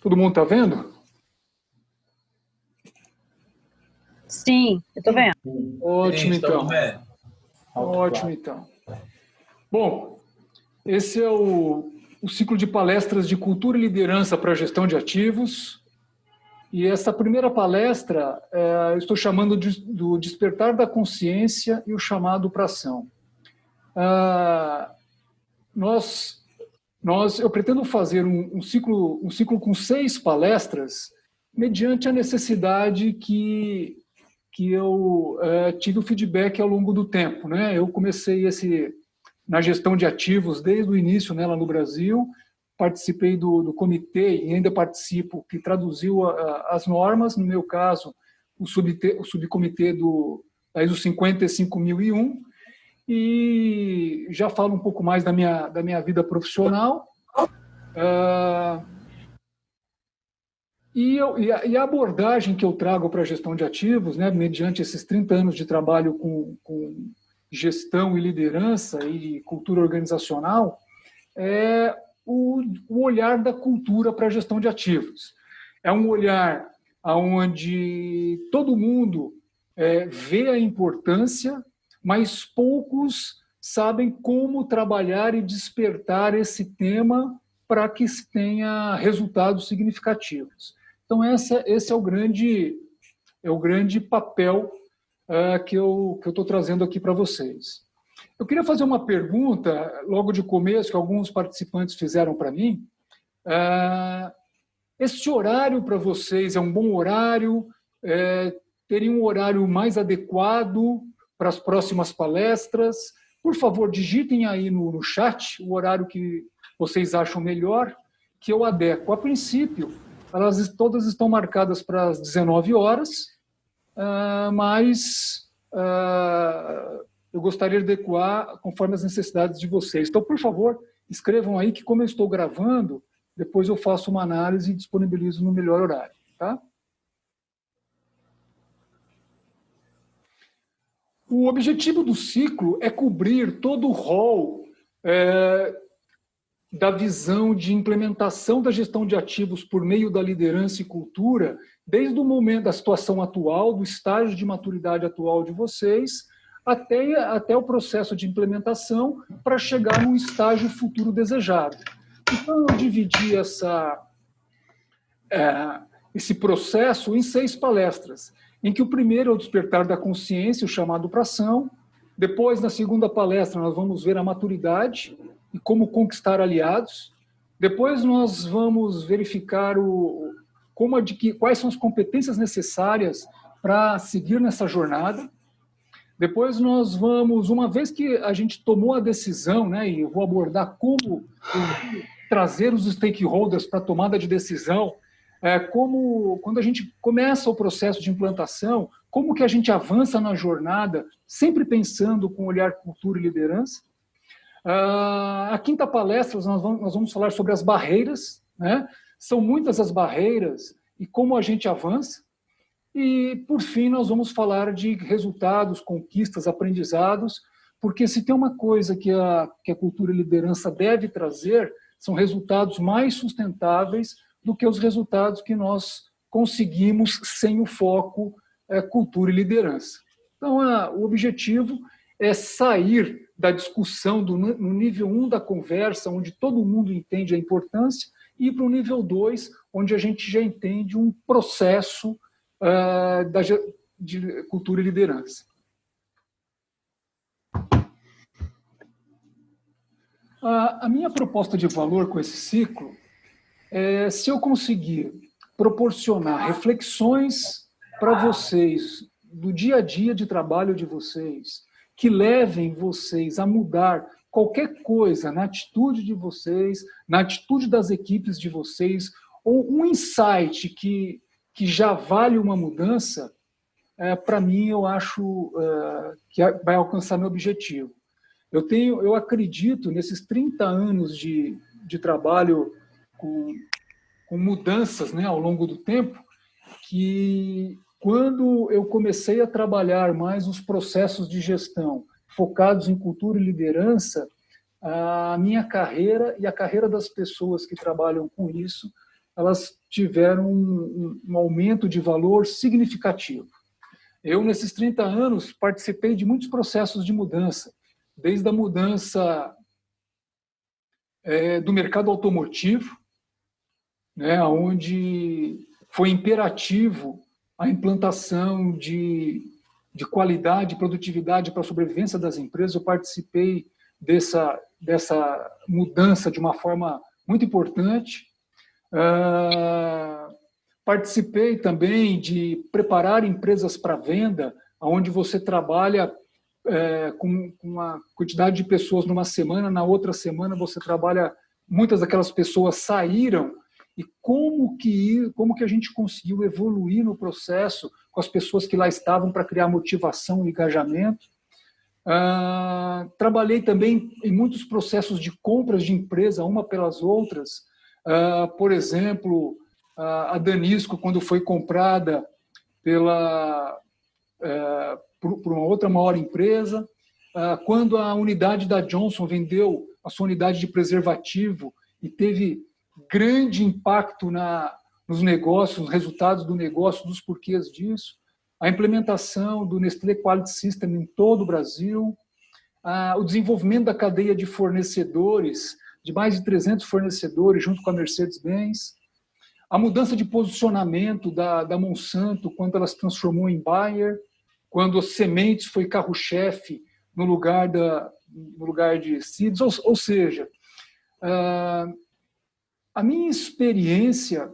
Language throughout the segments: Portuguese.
Todo mundo está vendo? Sim, eu estou vendo. Ótimo, então. Ótimo, então. Bom, esse é o ciclo de palestras de cultura e liderança para a gestão de ativos. E essa primeira palestra eu estou chamando do despertar da consciência e o chamado para ação. Eu pretendo fazer um ciclo com 6 palestras, mediante a necessidade que eu tive o feedback ao longo do tempo, né? Eu comecei na gestão de ativos desde o início, né, lá no Brasil, participei do comitê e ainda participo, que traduziu as normas, no meu caso, o subcomitê da ISO 55001, e já falo um pouco mais da minha vida profissional. E a abordagem que eu trago para a gestão de ativos, né, mediante esses 30 anos de trabalho com gestão e liderança e cultura organizacional, é o olhar da cultura para a gestão de ativos. É um olhar onde todo mundo vê a importância, mas poucos sabem como trabalhar e despertar esse tema para que se tenha resultados significativos. Então, esse é o grande papel que eu estou trazendo aqui para vocês. Eu queria fazer uma pergunta, logo de começo, que alguns participantes fizeram para mim. Esse horário para vocês é um bom horário? Teria um horário mais adequado para as próximas palestras? Por favor, digitem aí no chat o horário que vocês acham melhor, que eu adequo. A princípio, elas todas estão marcadas para as 19 horas, mas eu gostaria de adequar conforme as necessidades de vocês. Então, por favor, escrevam aí que, como eu estou gravando, depois eu faço uma análise e disponibilizo no melhor horário. Tá? O objetivo do ciclo é cobrir todo o rol da visão de implementação da gestão de ativos por meio da liderança e cultura, desde o momento da situação atual, do estágio de maturidade atual de vocês, até o processo de implementação para chegar num estágio futuro desejado. Então, eu dividi esse processo em 6 palestras, em que o primeiro é o despertar da consciência, o chamado para ação. Depois, na segunda palestra, nós vamos ver a maturidade e como conquistar aliados. Depois, nós vamos verificar quais são as competências necessárias para seguir nessa jornada. Depois nós vamos, uma vez que a gente tomou a decisão, né, e eu vou abordar como trazer os stakeholders para a tomada de decisão, quando a gente começa o processo de implantação, como que a gente avança na jornada, sempre pensando com olhar cultura e liderança. A quinta palestra, nós vamos falar sobre as barreiras, né? São muitas as barreiras e como a gente avança. E, por fim, nós vamos falar de resultados, conquistas, aprendizados, porque se tem uma coisa que a cultura e liderança deve trazer, são resultados mais sustentáveis do que os resultados que nós conseguimos sem o foco cultura e liderança. Então, o objetivo é sair da discussão, no nível 1 da conversa, onde todo mundo entende a importância, e para o nível 2, onde a gente já entende um processo de cultura e liderança. A minha proposta de valor com esse ciclo é se eu conseguir proporcionar reflexões para vocês do dia a dia de trabalho de vocês, que levem vocês a mudar qualquer coisa na atitude de vocês, na atitude das equipes de vocês, ou um insight que já vale uma mudança, para mim, eu acho que vai alcançar meu objetivo. Eu acredito, nesses 30 anos de trabalho com mudanças, né, ao longo do tempo, que quando eu comecei a trabalhar mais os processos de gestão focados em cultura e liderança, a minha carreira e a carreira das pessoas que trabalham com isso, elas tiveram um aumento de valor significativo. Eu, nesses 30 anos, participei de muitos processos de mudança, desde a mudança do mercado automotivo, né, onde foi imperativo a implantação de qualidade e produtividade para a sobrevivência das empresas. Eu participei dessa mudança de uma forma muito importante. Participei também de preparar empresas para venda, onde você trabalha com uma quantidade de pessoas numa semana, na outra semana você trabalha, muitas daquelas pessoas saíram, e como que a gente conseguiu evoluir no processo com as pessoas que lá estavam para criar motivação e engajamento. Trabalhei também em muitos processos de compras de empresa, uma pelas outras. Por exemplo, a Danisco, quando foi comprada por uma outra maior empresa, quando a unidade da Johnson vendeu a sua unidade de preservativo e teve grande impacto nos negócios, nos resultados do negócio, dos porquês disso, a implementação do Nestlé Quality System em todo o Brasil, o desenvolvimento da cadeia de fornecedores, de mais de 300 fornecedores, junto com a Mercedes-Benz, a mudança de posicionamento da Monsanto, quando ela se transformou em Bayer, quando as sementes foi carro-chefe no lugar de seeds, ou seja, a minha experiência,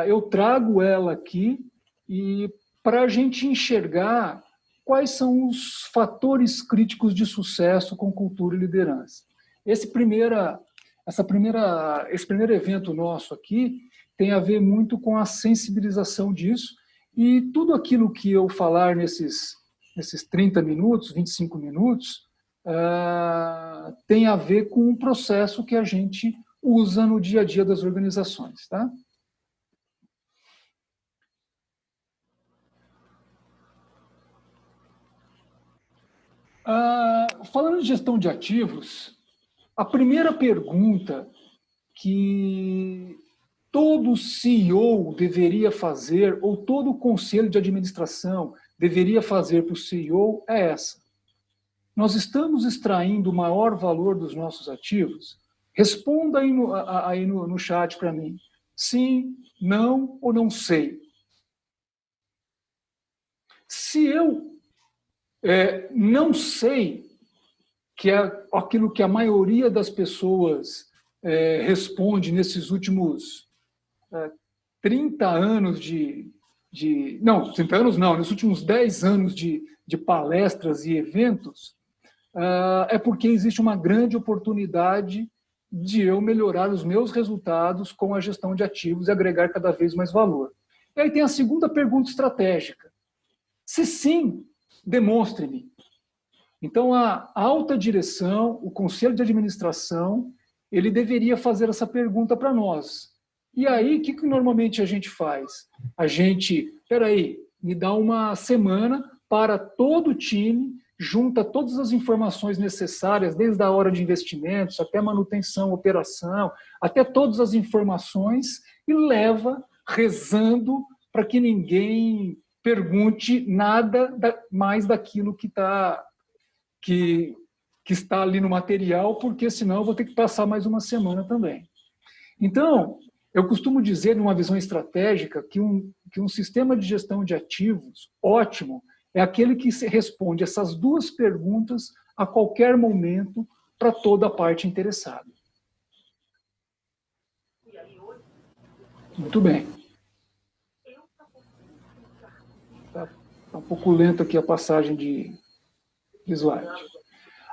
eu trago ela aqui e para a gente enxergar quais são os fatores críticos de sucesso com cultura e liderança. Esse primeiro evento nosso aqui tem a ver muito com a sensibilização disso, e tudo aquilo que eu falar nesses 30 minutos, 25 minutos, tem a ver com um processo que a gente usa no dia a dia das organizações. Tá? Falando de gestão de ativos, a primeira pergunta que todo CEO deveria fazer, ou todo conselho de administração deveria fazer para o CEO é essa. Nós estamos extraindo o maior valor dos nossos ativos? Responda aí no chat para mim. Sim, não ou não sei. Se eu não sei, que é aquilo que a maioria das pessoas responde nesses últimos 30 anos não, 30 anos não, nos últimos 10 anos de palestras e eventos, é porque existe uma grande oportunidade de eu melhorar os meus resultados com a gestão de ativos e agregar cada vez mais valor. E aí tem a segunda pergunta estratégica. Se sim, demonstre-me. Então, a alta direção, o conselho de administração, ele deveria fazer essa pergunta para nós. E aí, o que normalmente a gente faz? A gente, me dá uma semana para todo o time, junta todas as informações necessárias, desde a hora de investimentos, até manutenção, operação, até todas as informações, e leva rezando para que ninguém pergunte nada mais daquilo que que está ali no material, porque senão eu vou ter que passar mais uma semana também. Então, eu costumo dizer, numa visão estratégica, que um sistema de gestão de ativos ótimo é aquele que responde essas duas perguntas a qualquer momento para toda a parte interessada. Muito bem. Está um pouco lento aqui a passagem de slide.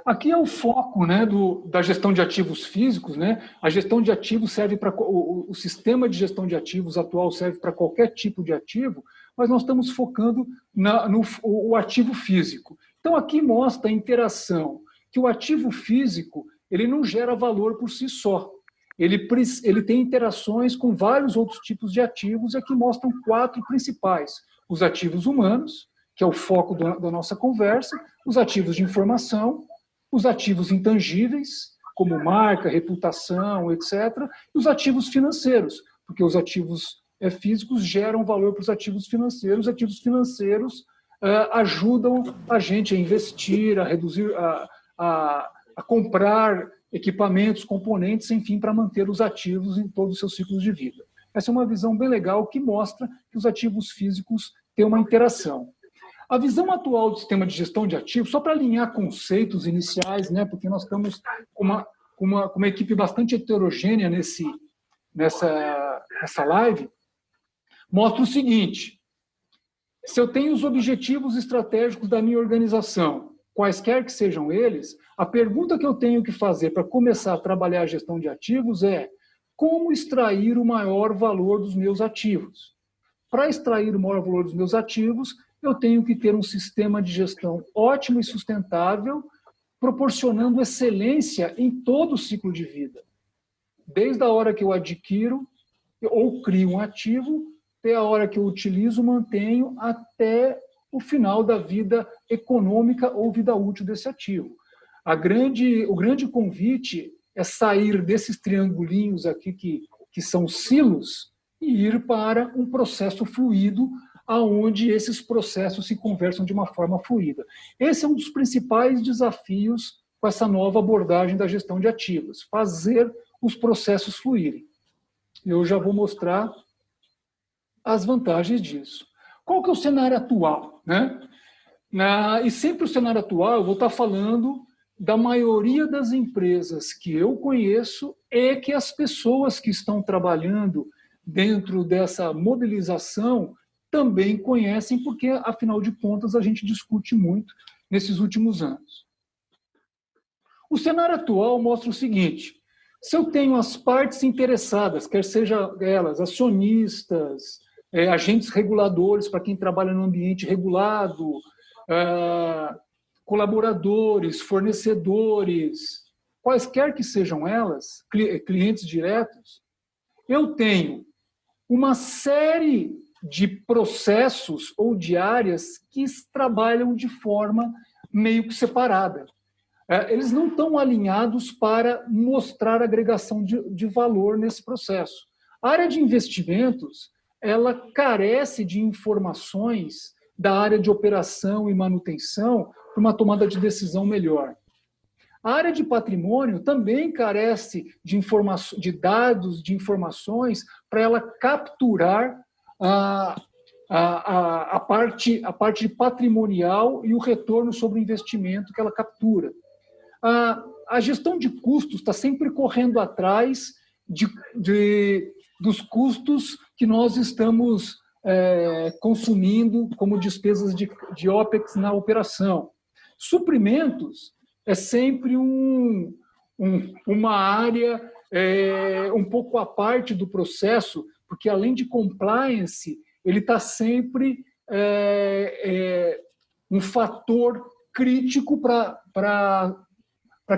Aqui é o foco, né, da gestão de ativos físicos, né? A gestão de ativos serve para o sistema de gestão de ativos atual serve para qualquer tipo de ativo, mas nós estamos focando no ativo físico. Então aqui mostra a interação, que o ativo físico ele não gera valor por si só. Ele tem interações com vários outros tipos de ativos, e aqui mostram 4 principais: os ativos humanos, que é o foco da nossa conversa, os ativos de informação, os ativos intangíveis, como marca, reputação, etc., e os ativos financeiros, porque os ativos físicos geram valor para os ativos financeiros ajudam a gente a investir, a reduzir, a comprar equipamentos, componentes, enfim, para manter os ativos em todos os seus ciclos de vida. Essa é uma visão bem legal que mostra que os ativos físicos têm uma interação. A visão atual do sistema de gestão de ativos, só para alinhar conceitos iniciais, né, porque nós estamos com uma equipe bastante heterogênea nessa live, mostra o seguinte: se eu tenho os objetivos estratégicos da minha organização, quaisquer que sejam eles, a pergunta que eu tenho que fazer para começar a trabalhar a gestão de ativos é: como extrair o maior valor dos meus ativos? Para extrair o maior valor dos meus ativos, eu tenho que ter um sistema de gestão ótimo e sustentável, proporcionando excelência em todo o ciclo de vida. Desde a hora que eu adquiro ou crio um ativo, até a hora que eu utilizo, mantenho, até o final da vida econômica ou vida útil desse ativo. O grande convite é sair desses triangulinhos aqui que são silos e ir para um processo fluido, aonde esses processos se conversam de uma forma fluida. Esse é um dos principais desafios com essa nova abordagem da gestão de ativos, fazer os processos fluírem. Eu já vou mostrar as vantagens disso. Qual que é o cenário atual, né? E sempre o cenário atual, eu vou estar falando da maioria das empresas que eu conheço e que as pessoas que estão trabalhando dentro dessa modelização também conhecem, porque, afinal de contas, a gente discute muito nesses últimos anos. O cenário atual mostra o seguinte: se eu tenho as partes interessadas, quer sejam elas acionistas, agentes reguladores para quem trabalha no ambiente regulado, colaboradores, fornecedores, quaisquer que sejam elas, clientes diretos, eu tenho uma série de processos ou de áreas que trabalham de forma meio que separada. Eles não estão alinhados para mostrar agregação de valor nesse processo. A área de investimentos, ela carece de informações da área de operação e manutenção para uma tomada de decisão melhor. A área de patrimônio também carece de dados, de informações para ela capturar a parte patrimonial e o retorno sobre o investimento que ela captura. A gestão de custos está sempre correndo atrás dos custos que nós estamos consumindo como despesas de OPEX na operação. Suprimentos é sempre uma área um pouco à parte do processo, porque além de compliance, ele está sempre um fator crítico para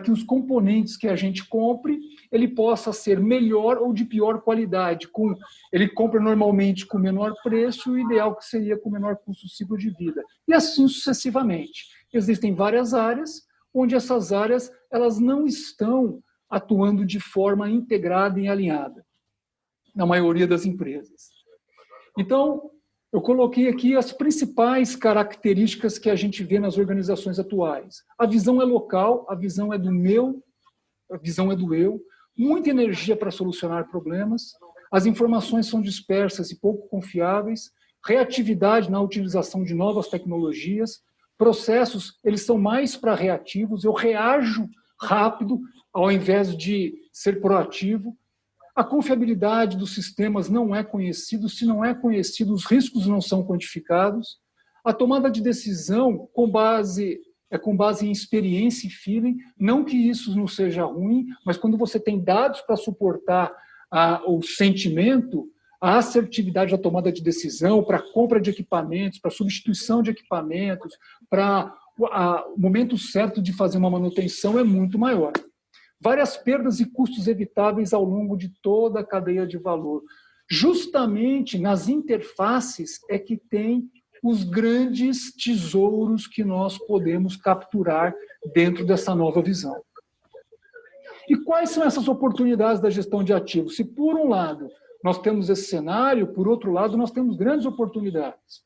que os componentes que a gente compre, ele possa ser melhor ou de pior qualidade. Ele compra normalmente com menor preço, o ideal que seria com menor custo ciclo de vida. E assim sucessivamente. Existem várias áreas, onde essas áreas elas não estão atuando de forma integrada e alinhada, na maioria das empresas. Então, eu coloquei aqui as principais características que a gente vê nas organizações atuais. A visão é local, a visão é do meu, a visão é do eu, muita energia para solucionar problemas, as informações são dispersas e pouco confiáveis, reatividade na utilização de novas tecnologias, processos, eles são mais para reativos, eu reajo rápido ao invés de ser proativo. A confiabilidade dos sistemas não é conhecida, se não é conhecido, os riscos não são quantificados. A tomada de decisão com base em experiência e feeling, não que isso não seja ruim, mas quando você tem dados para suportar o sentimento, a assertividade da tomada de decisão, para a compra de equipamentos, para a substituição de equipamentos, para o momento certo de fazer uma manutenção é muito maior. Várias perdas e custos evitáveis ao longo de toda a cadeia de valor. Justamente nas interfaces é que tem os grandes tesouros que nós podemos capturar dentro dessa nova visão. E quais são essas oportunidades da gestão de ativos? Se, por um lado, nós temos esse cenário, por outro lado, nós temos grandes oportunidades.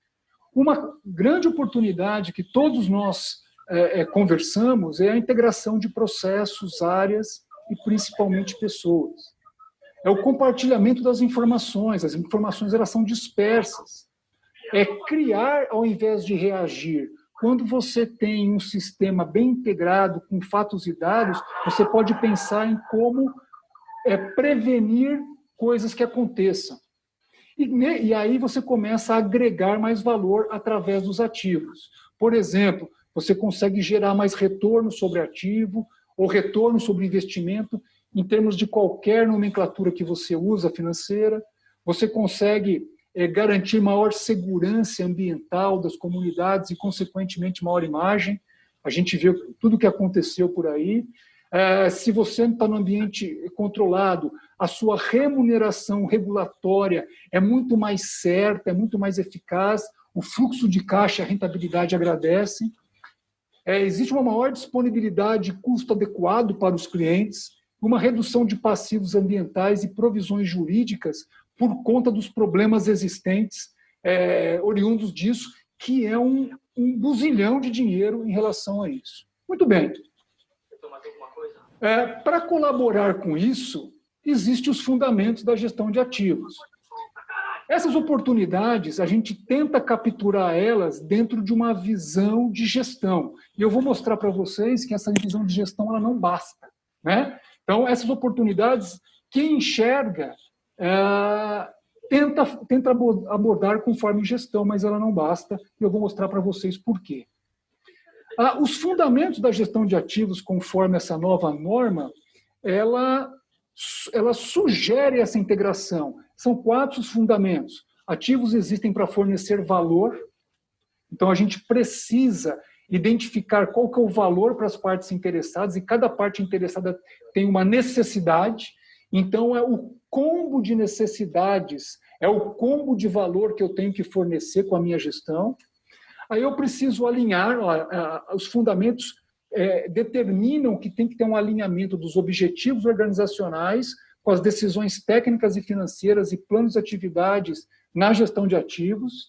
Uma grande oportunidade que todos nós conversamos é a integração de processos, áreas e principalmente pessoas. É o compartilhamento das informações, as informações elas são dispersas. É criar ao invés de reagir. Quando você tem um sistema bem integrado com fatos e dados, você pode pensar em como prevenir coisas que aconteçam. E aí você começa a agregar mais valor através dos ativos. Por exemplo, você consegue gerar mais retorno sobre ativo ou retorno sobre investimento em termos de qualquer nomenclatura que você usa financeira. Você consegue garantir maior segurança ambiental das comunidades e, consequentemente, maior imagem. A gente vê tudo o que aconteceu por aí. Se você está no ambiente controlado, a sua remuneração regulatória é muito mais certa, é muito mais eficaz, o fluxo de caixa, a rentabilidade agradecem. Existe uma maior disponibilidade e custo adequado para os clientes, uma redução de passivos ambientais e provisões jurídicas por conta dos problemas existentes oriundos disso, que é um buzilhão de dinheiro em relação a isso. Muito bem. Para colaborar com isso, existem os fundamentos da gestão de ativos. Essas oportunidades, a gente tenta capturar elas dentro de uma visão de gestão. E eu vou mostrar para vocês que essa visão de gestão ela não basta, né? Então, essas oportunidades, quem enxerga, tenta abordar conforme gestão, mas ela não basta. E eu vou mostrar para vocês por quê. Os fundamentos da gestão de ativos, conforme essa nova norma, ela sugere essa integração. São 4 os fundamentos. Ativos existem para fornecer valor. Então, a gente precisa identificar qual que é o valor para as partes interessadas, e cada parte interessada tem uma necessidade. Então, é o combo de necessidades, é o combo de valor que eu tenho que fornecer com a minha gestão. Aí eu preciso alinhar, os fundamentos determinam que tem que ter um alinhamento dos objetivos organizacionais com as decisões técnicas e financeiras e planos de atividades na gestão de ativos.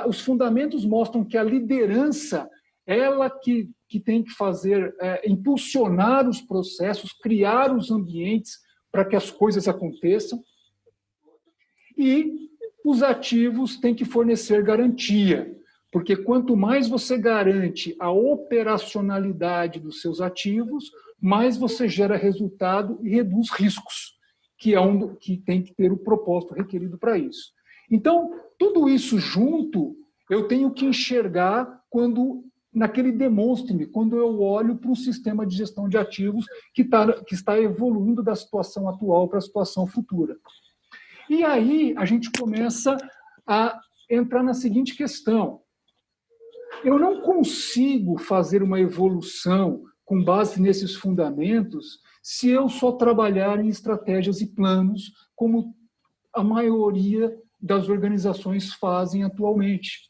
Os fundamentos mostram que a liderança, ela que tem que fazer, impulsionar os processos, criar os ambientes para que as coisas aconteçam. E os ativos têm que fornecer garantia, porque quanto mais você garante a operacionalidade dos seus ativos, mais você gera resultado e reduz riscos, que tem que ter o propósito requerido para isso. Então, tudo isso junto, eu tenho que enxergar naquele demonstre-me, quando eu olho para um sistema de gestão de ativos que está evoluindo da situação atual para a situação futura. E aí a gente começa a entrar na seguinte questão. Eu não consigo fazer uma evolução com base nesses fundamentos se eu só trabalhar em estratégias e planos, como a maioria das organizações fazem atualmente.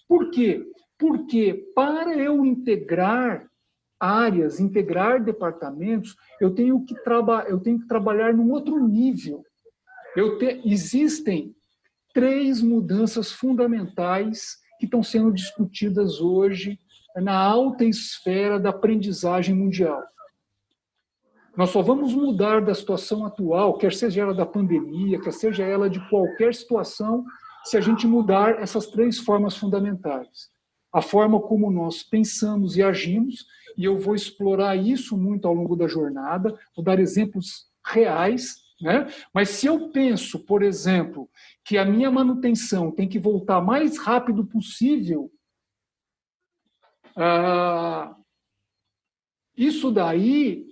Por quê? Porque para eu integrar áreas, integrar departamentos, eu tenho que trabalhar num outro nível. Existem 3 mudanças fundamentais que estão sendo discutidas hoje na alta esfera da aprendizagem mundial. Nós só vamos mudar da situação atual, quer seja ela da pandemia, quer seja ela de qualquer situação, se a gente mudar essas 3 formas fundamentais. A forma como nós pensamos e agimos, e eu vou explorar isso muito ao longo da jornada, vou dar exemplos reais, né? Mas se eu penso, por exemplo, que a minha manutenção tem que voltar mais rápido possível, isso daí,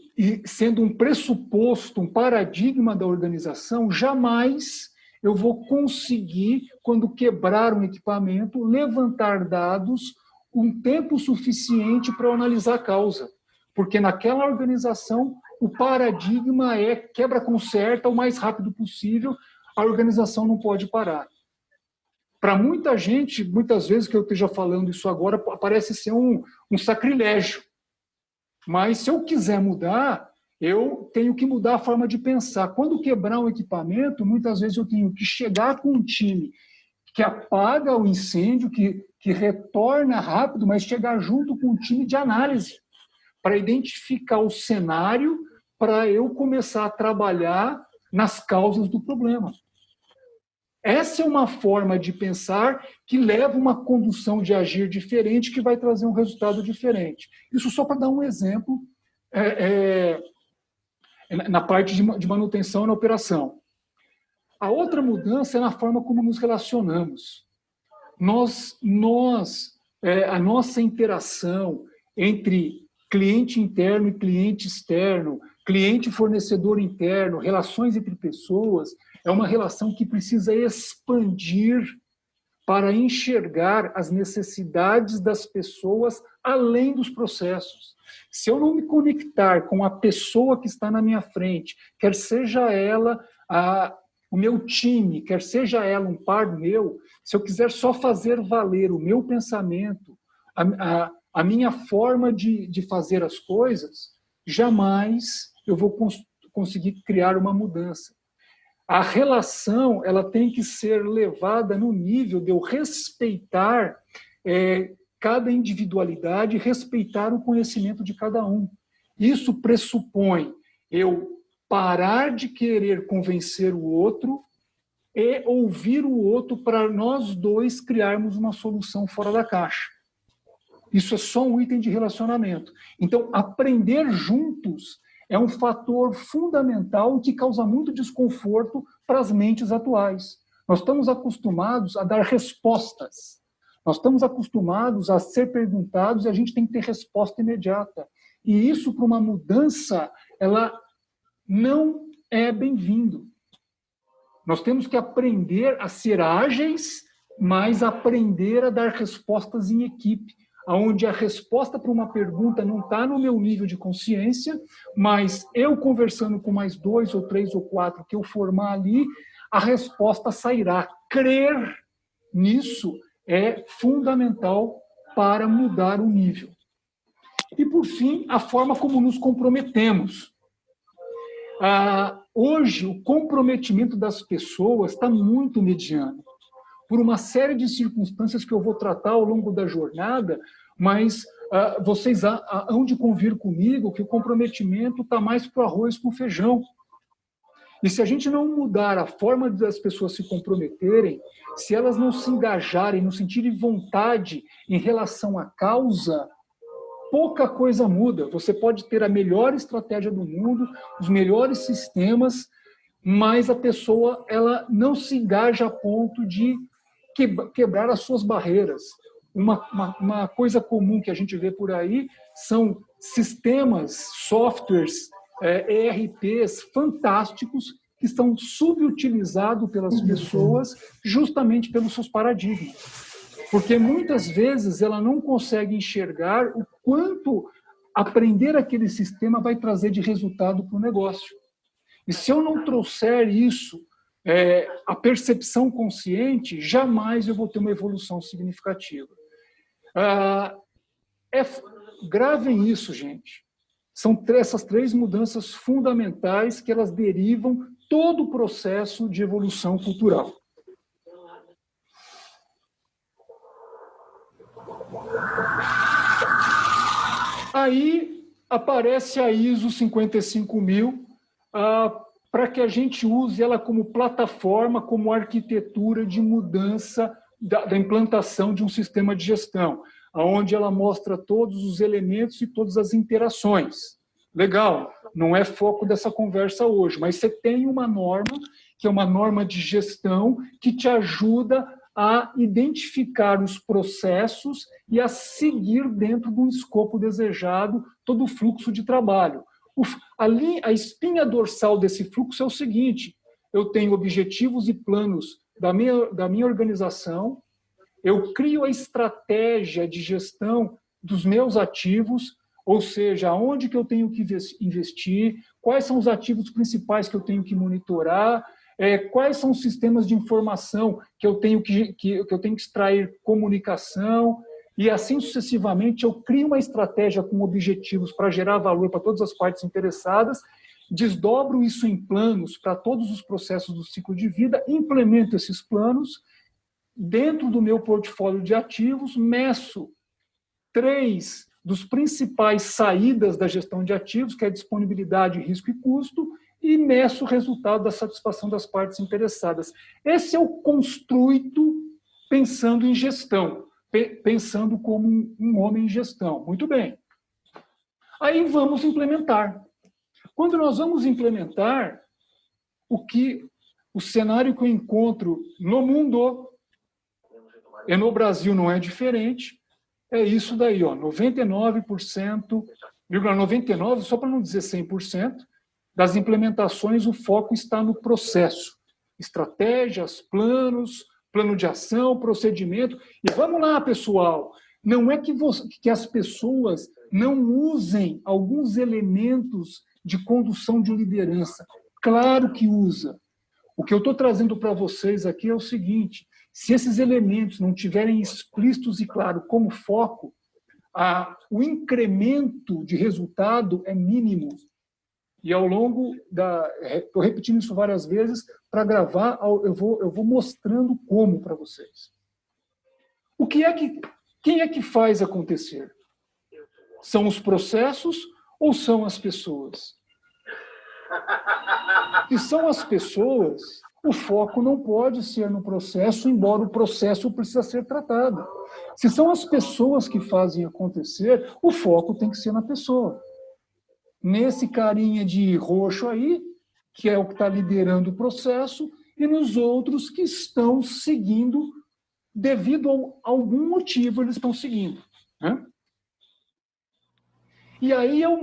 sendo um pressuposto, um paradigma da organização, jamais eu vou conseguir, quando quebrar um equipamento, levantar dados um tempo suficiente para eu analisar a causa. Porque naquela organização, o paradigma é quebra, conserta o mais rápido possível, a organização não pode parar. Para muita gente, muitas vezes que eu esteja falando isso agora, parece ser um sacrilégio. Mas se eu quiser mudar, eu tenho que mudar a forma de pensar. Quando quebrar um equipamento, muitas vezes eu tenho que chegar com um time que apaga o incêndio, que retorna rápido, mas chegar junto com um time de análise para identificar o cenário, para eu começar a trabalhar nas causas do problema. Essa é uma forma de pensar que leva uma condução de agir diferente, que vai trazer um resultado diferente. Isso só para dar um exemplo na parte de manutenção e na operação. A outra mudança é na forma como nos relacionamos. A nossa interação entre cliente interno e cliente externo, cliente e fornecedor interno, relações entre pessoas, é uma relação que precisa expandir para enxergar as necessidades das pessoas além dos processos. Se eu não me conectar com a pessoa que está na minha frente, quer seja ela o meu time, quer seja ela um par meu, se eu quiser só fazer valer o meu pensamento, a minha forma de fazer as coisas, jamais eu vou conseguir criar uma mudança. A relação, ela tem que ser levada no nível de eu respeitar cada individualidade, respeitar o conhecimento de cada um. Isso pressupõe eu parar de querer convencer o outro e ouvir o outro para nós dois criarmos uma solução fora da caixa. Isso é só um item de relacionamento. Então, aprender juntos é um fator fundamental que causa muito desconforto para as mentes atuais. Nós estamos acostumados a dar respostas. Nós estamos acostumados a ser perguntados e a gente tem que ter resposta imediata. E isso, para uma mudança, ela não é bem-vindo. Nós temos que aprender a ser ágeis, mas aprender a dar respostas em equipe, onde a resposta para uma pergunta não está no meu nível de consciência, mas eu conversando com mais 2 ou 3 ou 4 que eu formar ali, a resposta sairá. Crer nisso é fundamental para mudar o nível. E, por fim, a forma como nos comprometemos. Hoje, o comprometimento das pessoas está muito mediano, por uma série de circunstâncias que eu vou tratar ao longo da jornada, mas vocês hão de convir comigo que o comprometimento está mais para o arroz com feijão. E se a gente não mudar a forma das pessoas se comprometerem, se elas não se engajarem, não sentirem vontade em relação à causa, pouca coisa muda. Você pode ter a melhor estratégia do mundo, os melhores sistemas, mas a pessoa ela não se engaja a ponto de quebrar as suas barreiras. Uma coisa comum que a gente vê por aí são sistemas, softwares, ERPs fantásticos que estão subutilizados pelas pessoas justamente pelos seus paradigmas. Porque muitas vezes ela não consegue enxergar o quanto aprender aquele sistema vai trazer de resultado para o negócio. E se eu não trouxer isso, a percepção consciente, jamais eu vou ter uma evolução significativa. Gravem isso, gente. São essas 3 mudanças fundamentais que elas derivam todo o processo de evolução cultural. Aí aparece a ISO 55000, para que a gente use ela como plataforma, como arquitetura de mudança da implantação de um sistema de gestão, onde ela mostra todos os elementos e todas as interações. Legal, não é foco dessa conversa hoje, mas você tem uma norma, que é uma norma de gestão, que te ajuda a identificar os processos e a seguir dentro de um escopo desejado todo o fluxo de trabalho. A espinha dorsal desse fluxo é o seguinte: eu tenho objetivos e planos da minha organização, eu crio a estratégia de gestão dos meus ativos, ou seja, aonde que eu tenho que investir, quais são os ativos principais que eu tenho que monitorar, quais são os sistemas de informação que eu tenho que extrair comunicação, e assim sucessivamente eu crio uma estratégia com objetivos para gerar valor para todas as partes interessadas, desdobro isso em planos para todos os processos do ciclo de vida, implemento esses planos dentro do meu portfólio de ativos, meço 3 dos principais saídas da gestão de ativos, que é disponibilidade, risco e custo, e meço o resultado da satisfação das partes interessadas. Esse é o construito pensando em gestão, pensando como um homem em gestão. Muito bem. Aí vamos implementar. Quando nós vamos implementar, o cenário que eu encontro no mundo, e no Brasil não é diferente, é isso daí, ó, 99%, só para não dizer 100%, das implementações, o foco está no processo. Estratégias, planos, plano de ação, procedimento. E vamos lá, pessoal, não é que as pessoas não usem alguns elementos de condução de liderança. Claro que usa. O que eu estou trazendo para vocês aqui é o seguinte: se esses elementos não tiverem explícitos e claro como foco, o incremento de resultado é mínimo. E ao longo estou repetindo isso várias vezes, para gravar, eu vou mostrando como para vocês. Quem é que faz acontecer? São os processos ou são as pessoas? Se são as pessoas, o foco não pode ser no processo, embora o processo precisa ser tratado. Se são as pessoas que fazem acontecer, o foco tem que ser na pessoa. Nesse carinha de roxo aí, que é o que está liderando o processo, e nos outros que estão seguindo, devido a algum motivo eles estão seguindo, né? E aí eu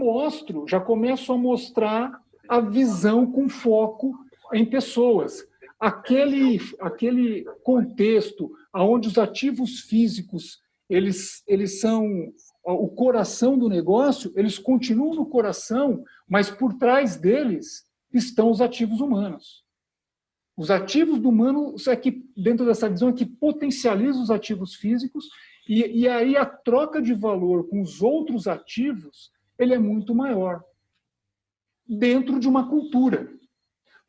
já começo a mostrar a visão com foco em pessoas. Aquele contexto onde os ativos físicos eles são o coração do negócio, eles continuam no coração, mas por trás deles estão os ativos humanos. Os ativos do humano, dentro dessa visão, é que potencializa os ativos físicos, e aí a troca de valor com os outros ativos ele é muito maior, dentro de uma cultura.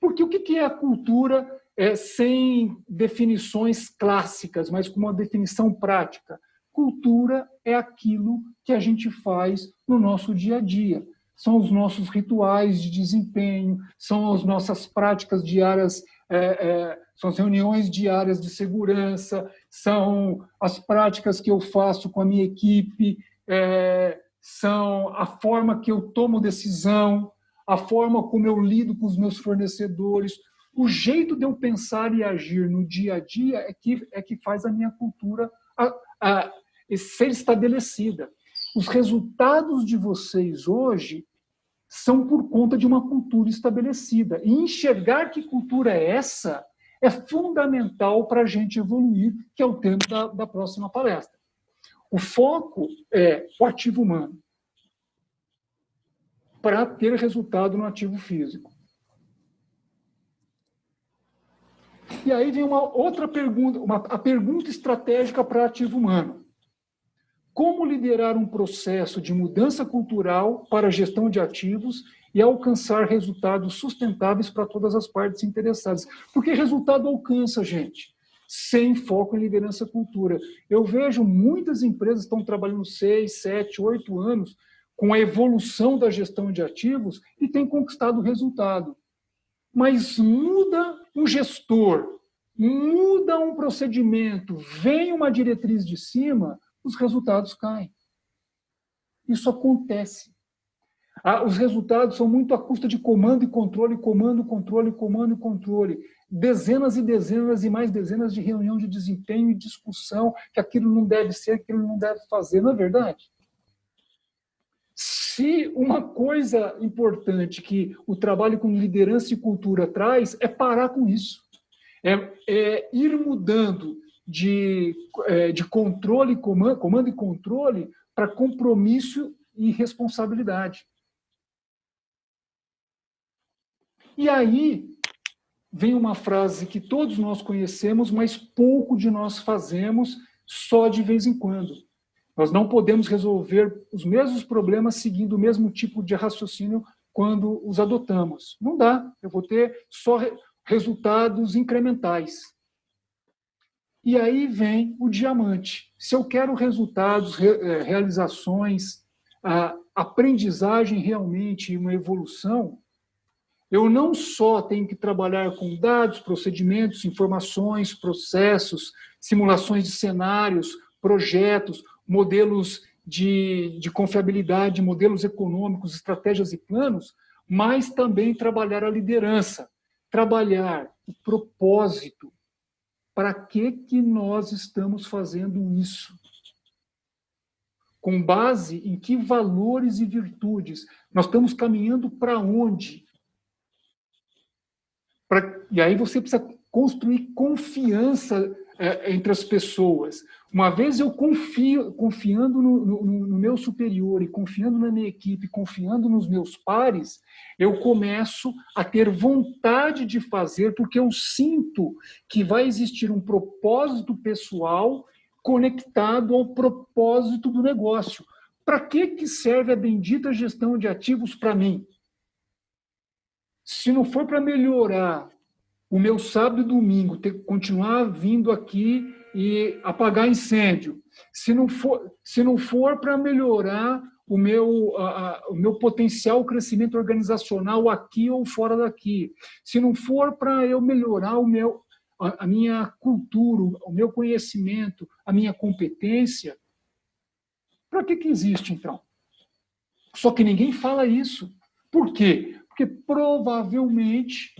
Porque o que é a cultura sem definições clássicas, mas com uma definição prática? Cultura é aquilo que a gente faz no nosso dia a dia. São os nossos rituais de desempenho, são as nossas práticas diárias, são as reuniões diárias de segurança, são as práticas que eu faço com a minha equipe, são a forma que eu tomo decisão, a forma como eu lido com os meus fornecedores. O jeito de eu pensar e agir no dia a dia é que faz a minha cultura ser estabelecida. Os resultados de vocês hoje são por conta de uma cultura estabelecida. E enxergar que cultura é essa é fundamental para a gente evoluir, que é o tema da próxima palestra. O foco é o ativo humano, para ter resultado no ativo físico. E aí vem uma outra pergunta, a pergunta estratégica para ativo humano. Como liderar um processo de mudança cultural para a gestão de ativos e alcançar resultados sustentáveis para todas as partes interessadas? Porque resultado alcança, gente, sem foco em liderança cultura. Eu vejo muitas empresas que estão trabalhando 6, 7, 8 anos com a evolução da gestão de ativos e tem conquistado resultado. Mas muda um gestor, muda um procedimento, vem uma diretriz de cima, os resultados caem. Isso acontece. Os resultados são muito à custa de comando e controle, comando, controle, comando e controle. Dezenas e dezenas e mais dezenas de reunião de desempenho e discussão que aquilo não deve ser, aquilo não deve fazer, não é verdade? Se uma coisa importante que o trabalho com liderança e cultura traz é parar com isso. É ir mudando de controle, comando e controle para compromisso e responsabilidade. E aí vem uma frase que todos nós conhecemos, mas pouco de nós fazemos, só de vez em quando. Nós não podemos resolver os mesmos problemas seguindo o mesmo tipo de raciocínio quando os adotamos. Não dá. Eu vou ter só resultados incrementais. E aí vem o diamante. Se eu quero resultados, realizações, aprendizagem realmente e uma evolução, eu não só tenho que trabalhar com dados, procedimentos, informações, processos, simulações de cenários, projetos, modelos de confiabilidade, modelos econômicos, estratégias e planos, mas também trabalhar a liderança, trabalhar o propósito. Para que nós estamos fazendo isso? Com base em que valores e virtudes? Nós estamos caminhando para onde? E aí você precisa construir confiança entre as pessoas. Uma vez eu confiando no meu superior e confiando na minha equipe, confiando nos meus pares, eu começo a ter vontade de fazer, porque eu sinto que vai existir um propósito pessoal conectado ao propósito do negócio. Para que serve a bendita gestão de ativos para mim? Se não for para melhorar o meu sábado e domingo, continuar vindo aqui e apagar incêndio, se não for para melhorar o meu potencial crescimento organizacional aqui ou fora daqui, se não for para eu melhorar a minha cultura, o meu conhecimento, a minha competência, para que existe, então? Só que ninguém fala isso. Por quê? Porque provavelmente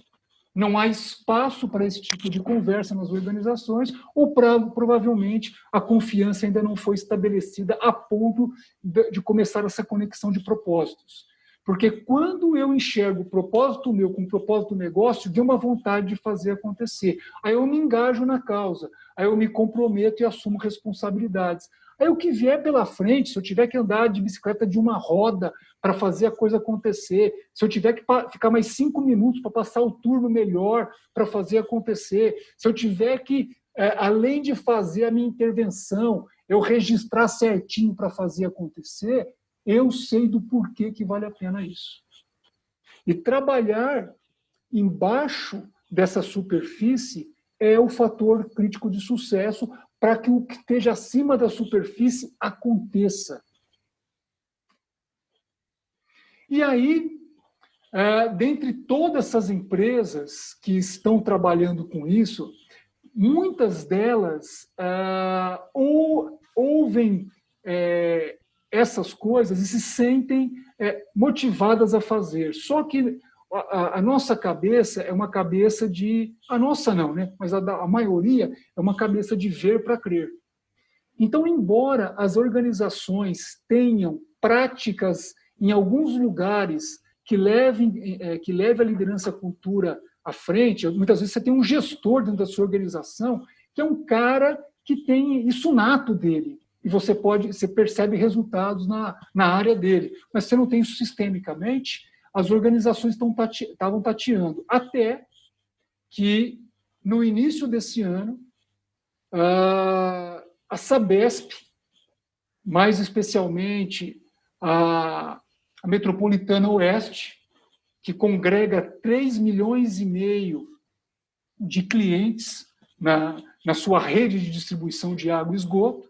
não há espaço para esse tipo de conversa nas organizações, ou provavelmente a confiança ainda não foi estabelecida a ponto de começar essa conexão de propósitos. Porque quando eu enxergo o propósito meu com o propósito do negócio, deu uma vontade de fazer acontecer. Aí eu me engajo na causa, aí eu me comprometo e assumo responsabilidades. Aí o que vier pela frente, se eu tiver que andar de bicicleta de uma roda para fazer a coisa acontecer, se eu tiver que ficar mais 5 minutos para passar o turno melhor para fazer acontecer, se eu tiver que, além de fazer a minha intervenção, eu registrar certinho para fazer acontecer, eu sei do porquê que vale a pena isso. E trabalhar embaixo dessa superfície é o fator crítico de sucesso para que o que esteja acima da superfície aconteça. E aí, dentre todas essas empresas que estão trabalhando com isso, muitas delas ouvem essas coisas e se sentem motivadas a fazer. Só que a nossa cabeça é uma cabeça de... A nossa não, né? Mas a maioria é uma cabeça de ver para crer. Então, embora as organizações tenham práticas em alguns lugares que leve a liderança, a cultura à frente, muitas vezes você tem um gestor dentro da sua organização que é um cara que tem isso nato dele. E você percebe resultados na área dele. Mas você não tem isso sistemicamente, as organizações estavam tateando. Até que, no início desse ano, a Sabesp, mais especialmente a Metropolitana Oeste, que congrega 3,5 milhões de clientes na sua rede de distribuição de água e esgoto,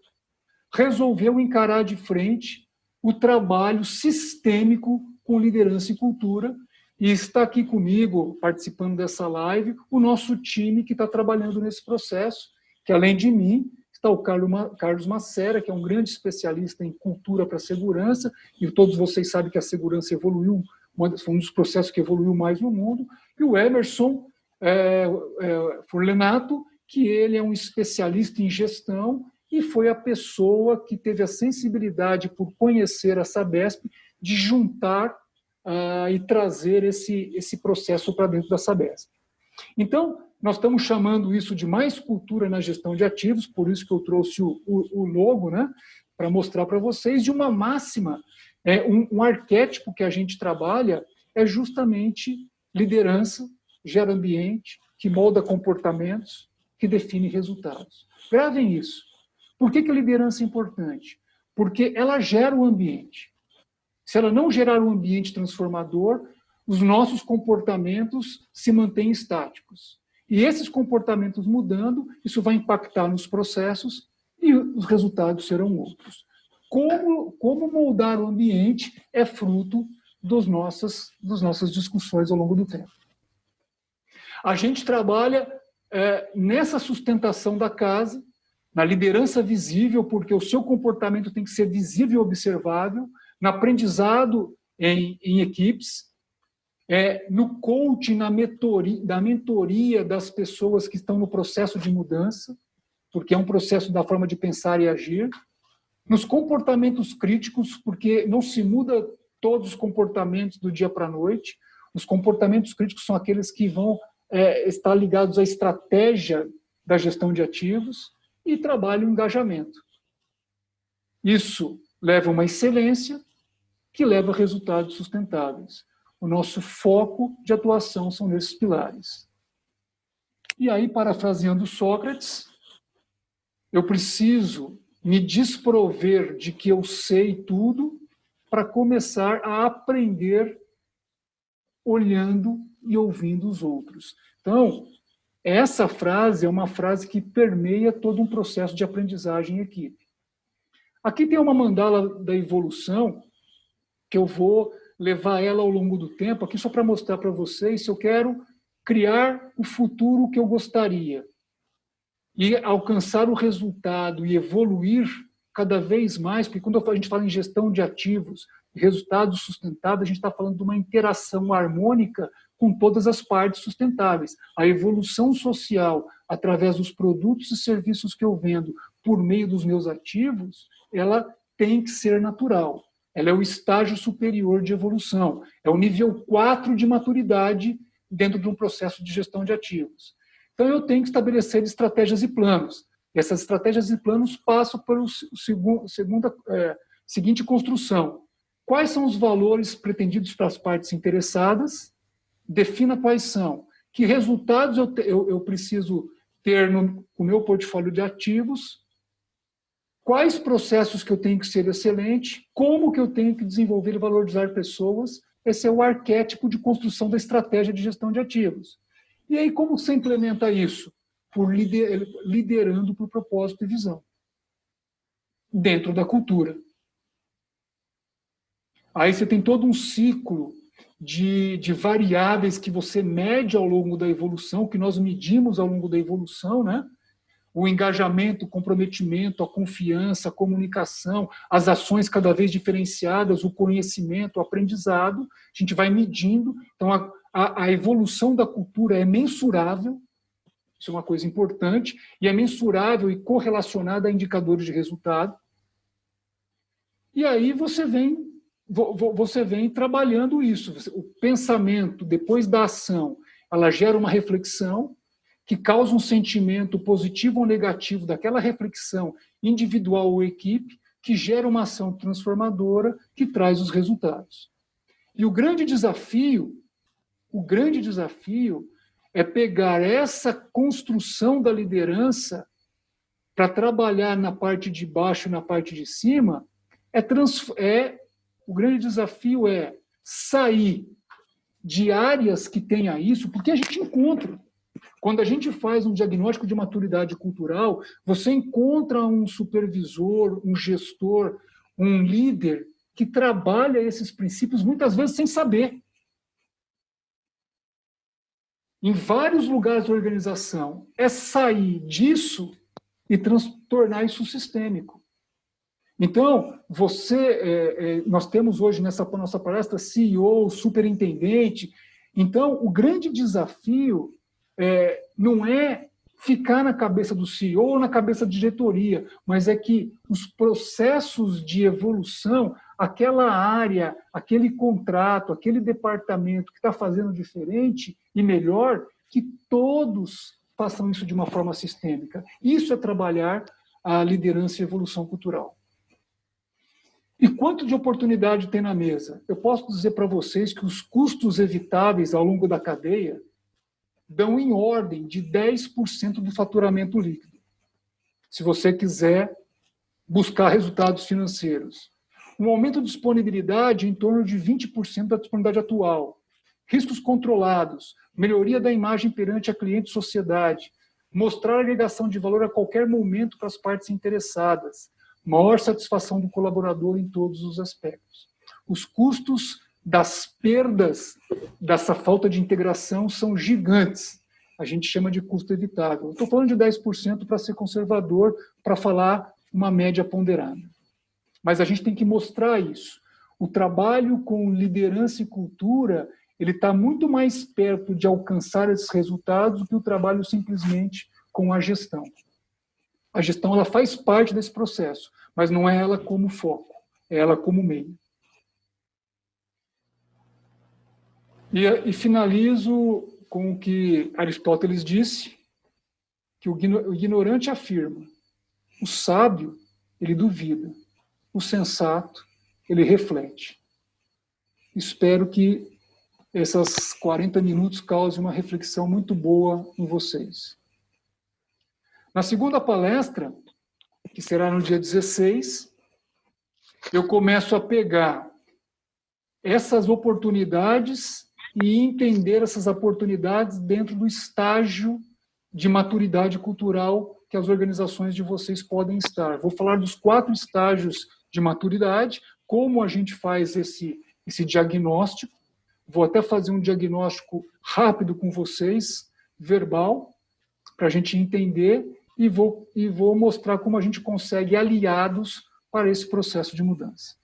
resolveu encarar de frente o trabalho sistêmico com liderança e cultura. E está aqui comigo, participando dessa live, o nosso time que está trabalhando nesse processo, que além de mim, está o Carlos Macera, que é um grande especialista em cultura para a segurança, e todos vocês sabem que a segurança evoluiu, foi um dos processos que evoluiu mais no mundo, e o Emerson Furlenato, que ele é um especialista em gestão e foi a pessoa que teve a sensibilidade por conhecer a Sabesp de juntar e trazer esse processo para dentro da Sabesp. Então, nós estamos chamando isso de mais cultura na gestão de ativos, por isso que eu trouxe o logo, né, para mostrar para vocês, de uma máxima, um arquétipo que a gente trabalha é justamente liderança, gera ambiente, que molda comportamentos, que define resultados. Gravem isso. Por que a liderança é importante? Porque ela gera o ambiente. Se ela não gerar um ambiente transformador, os nossos comportamentos se mantêm estáticos. E esses comportamentos mudando, isso vai impactar nos processos e os resultados serão outros. Como moldar o ambiente é fruto das nossas discussões ao longo do tempo. A gente trabalha nessa sustentação da casa, na liderança visível, porque o seu comportamento tem que ser visível e observável, no aprendizado em equipes, no coaching, na mentoria das pessoas que estão no processo de mudança, porque é um processo da forma de pensar e agir, nos comportamentos críticos, porque não se muda todos os comportamentos do dia para a noite, os comportamentos críticos são aqueles que vão estar ligados à estratégia da gestão de ativos e trabalho e engajamento. Isso leva a uma excelência que leva a resultados sustentáveis. O nosso foco de atuação são nesses pilares. E aí, parafraseando Sócrates, eu preciso me desprover de que eu sei tudo para começar a aprender olhando e ouvindo os outros. Então, essa frase é uma frase que permeia todo um processo de aprendizagem em equipe. Aqui tem uma mandala da evolução, que eu vou levar ela ao longo do tempo, aqui só para mostrar para vocês se eu quero criar o futuro que eu gostaria e alcançar o resultado e evoluir cada vez mais, porque quando a gente fala em gestão de ativos, resultados sustentáveis, a gente está falando de uma interação harmônica com todas as partes sustentáveis. A evolução social, através dos produtos e serviços que eu vendo por meio dos meus ativos, ela tem que ser natural. Ela é o estágio superior de evolução. É o nível 4 de maturidade dentro de um processo de gestão de ativos. Então, eu tenho que estabelecer estratégias e planos. E essas estratégias e planos passam pela seguinte construção. Quais são os valores pretendidos para as partes interessadas? Defina quais são. Que resultados eu preciso ter no meu portfólio de ativos? Quais processos que eu tenho que ser excelente? Como que eu tenho que desenvolver e valorizar pessoas? Esse é o arquétipo de construção da estratégia de gestão de ativos. E aí, como você implementa isso? Liderando por propósito e visão. Dentro da cultura. Aí você tem todo um ciclo de variáveis que você mede ao longo da evolução, que nós medimos ao longo da evolução, né? O engajamento, o comprometimento, a confiança, a comunicação, as ações cada vez diferenciadas, o conhecimento, o aprendizado, a gente vai medindo. Então, a evolução da cultura é mensurável, isso é uma coisa importante, e é mensurável e correlacionada a indicadores de resultado. E aí você vem trabalhando isso. O pensamento, depois da ação, ela gera uma reflexão que causa um sentimento positivo ou negativo daquela reflexão individual ou equipe, que gera uma ação transformadora que traz os resultados. E o grande desafio é pegar essa construção da liderança para trabalhar na parte de baixo e na parte de cima. O grande desafio é sair de áreas que tenha isso, porque a gente encontra. Quando a gente faz um diagnóstico de maturidade cultural, você encontra um supervisor, um gestor, um líder que trabalha esses princípios muitas vezes sem saber. Em vários lugares da organização, é sair disso e tornar isso sistêmico. Então, nós temos hoje nessa nossa palestra CEO, superintendente. Então, o grande desafio não é ficar na cabeça do CEO ou na cabeça da diretoria, mas é que os processos de evolução, aquela área, aquele contrato, aquele departamento que está fazendo diferente e melhor, que todos façam isso de uma forma sistêmica. Isso é trabalhar a liderança e evolução cultural. E quanto de oportunidade tem na mesa? Eu posso dizer para vocês que os custos evitáveis ao longo da cadeia dão em ordem de 10% do faturamento líquido. Se você quiser buscar resultados financeiros. Um aumento de disponibilidade em torno de 20% da disponibilidade atual. Riscos controlados, melhoria da imagem perante a cliente e sociedade, mostrar agregação de valor a qualquer momento para as partes interessadas, maior satisfação do colaborador em todos os aspectos. Os custos das perdas dessa falta de integração são gigantes. A gente chama de custo evitável. Estou falando de 10% para ser conservador, para falar uma média ponderada. Mas a gente tem que mostrar isso. O trabalho com liderança e cultura, ele está muito mais perto de alcançar esses resultados do que o trabalho simplesmente com a gestão. A gestão ela faz parte desse processo, mas não é ela como foco, é ela como meio. E finalizo com o que Aristóteles disse, que o ignorante afirma, o sábio, ele duvida, o sensato, ele reflete. Espero que esses 40 minutos causem uma reflexão muito boa em vocês. Na segunda palestra, que será no dia 16, eu começo a pegar essas oportunidades e entender essas oportunidades dentro do estágio de maturidade cultural que as organizações de vocês podem estar. Vou falar dos 4 estágios de maturidade, como a gente faz esse diagnóstico. Vou até fazer um diagnóstico rápido com vocês, verbal, para a gente entender, e vou mostrar como a gente consegue aliados para esse processo de mudança.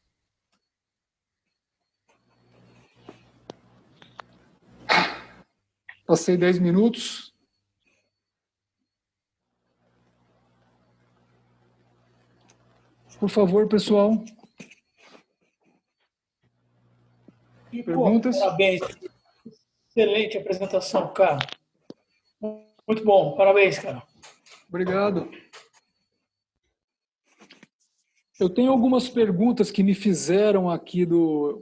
Passei 10 minutos. Por favor, pessoal. Perguntas? Parabéns. Excelente apresentação, cara. Muito bom. Parabéns, cara. Obrigado. Eu tenho algumas perguntas que me fizeram aqui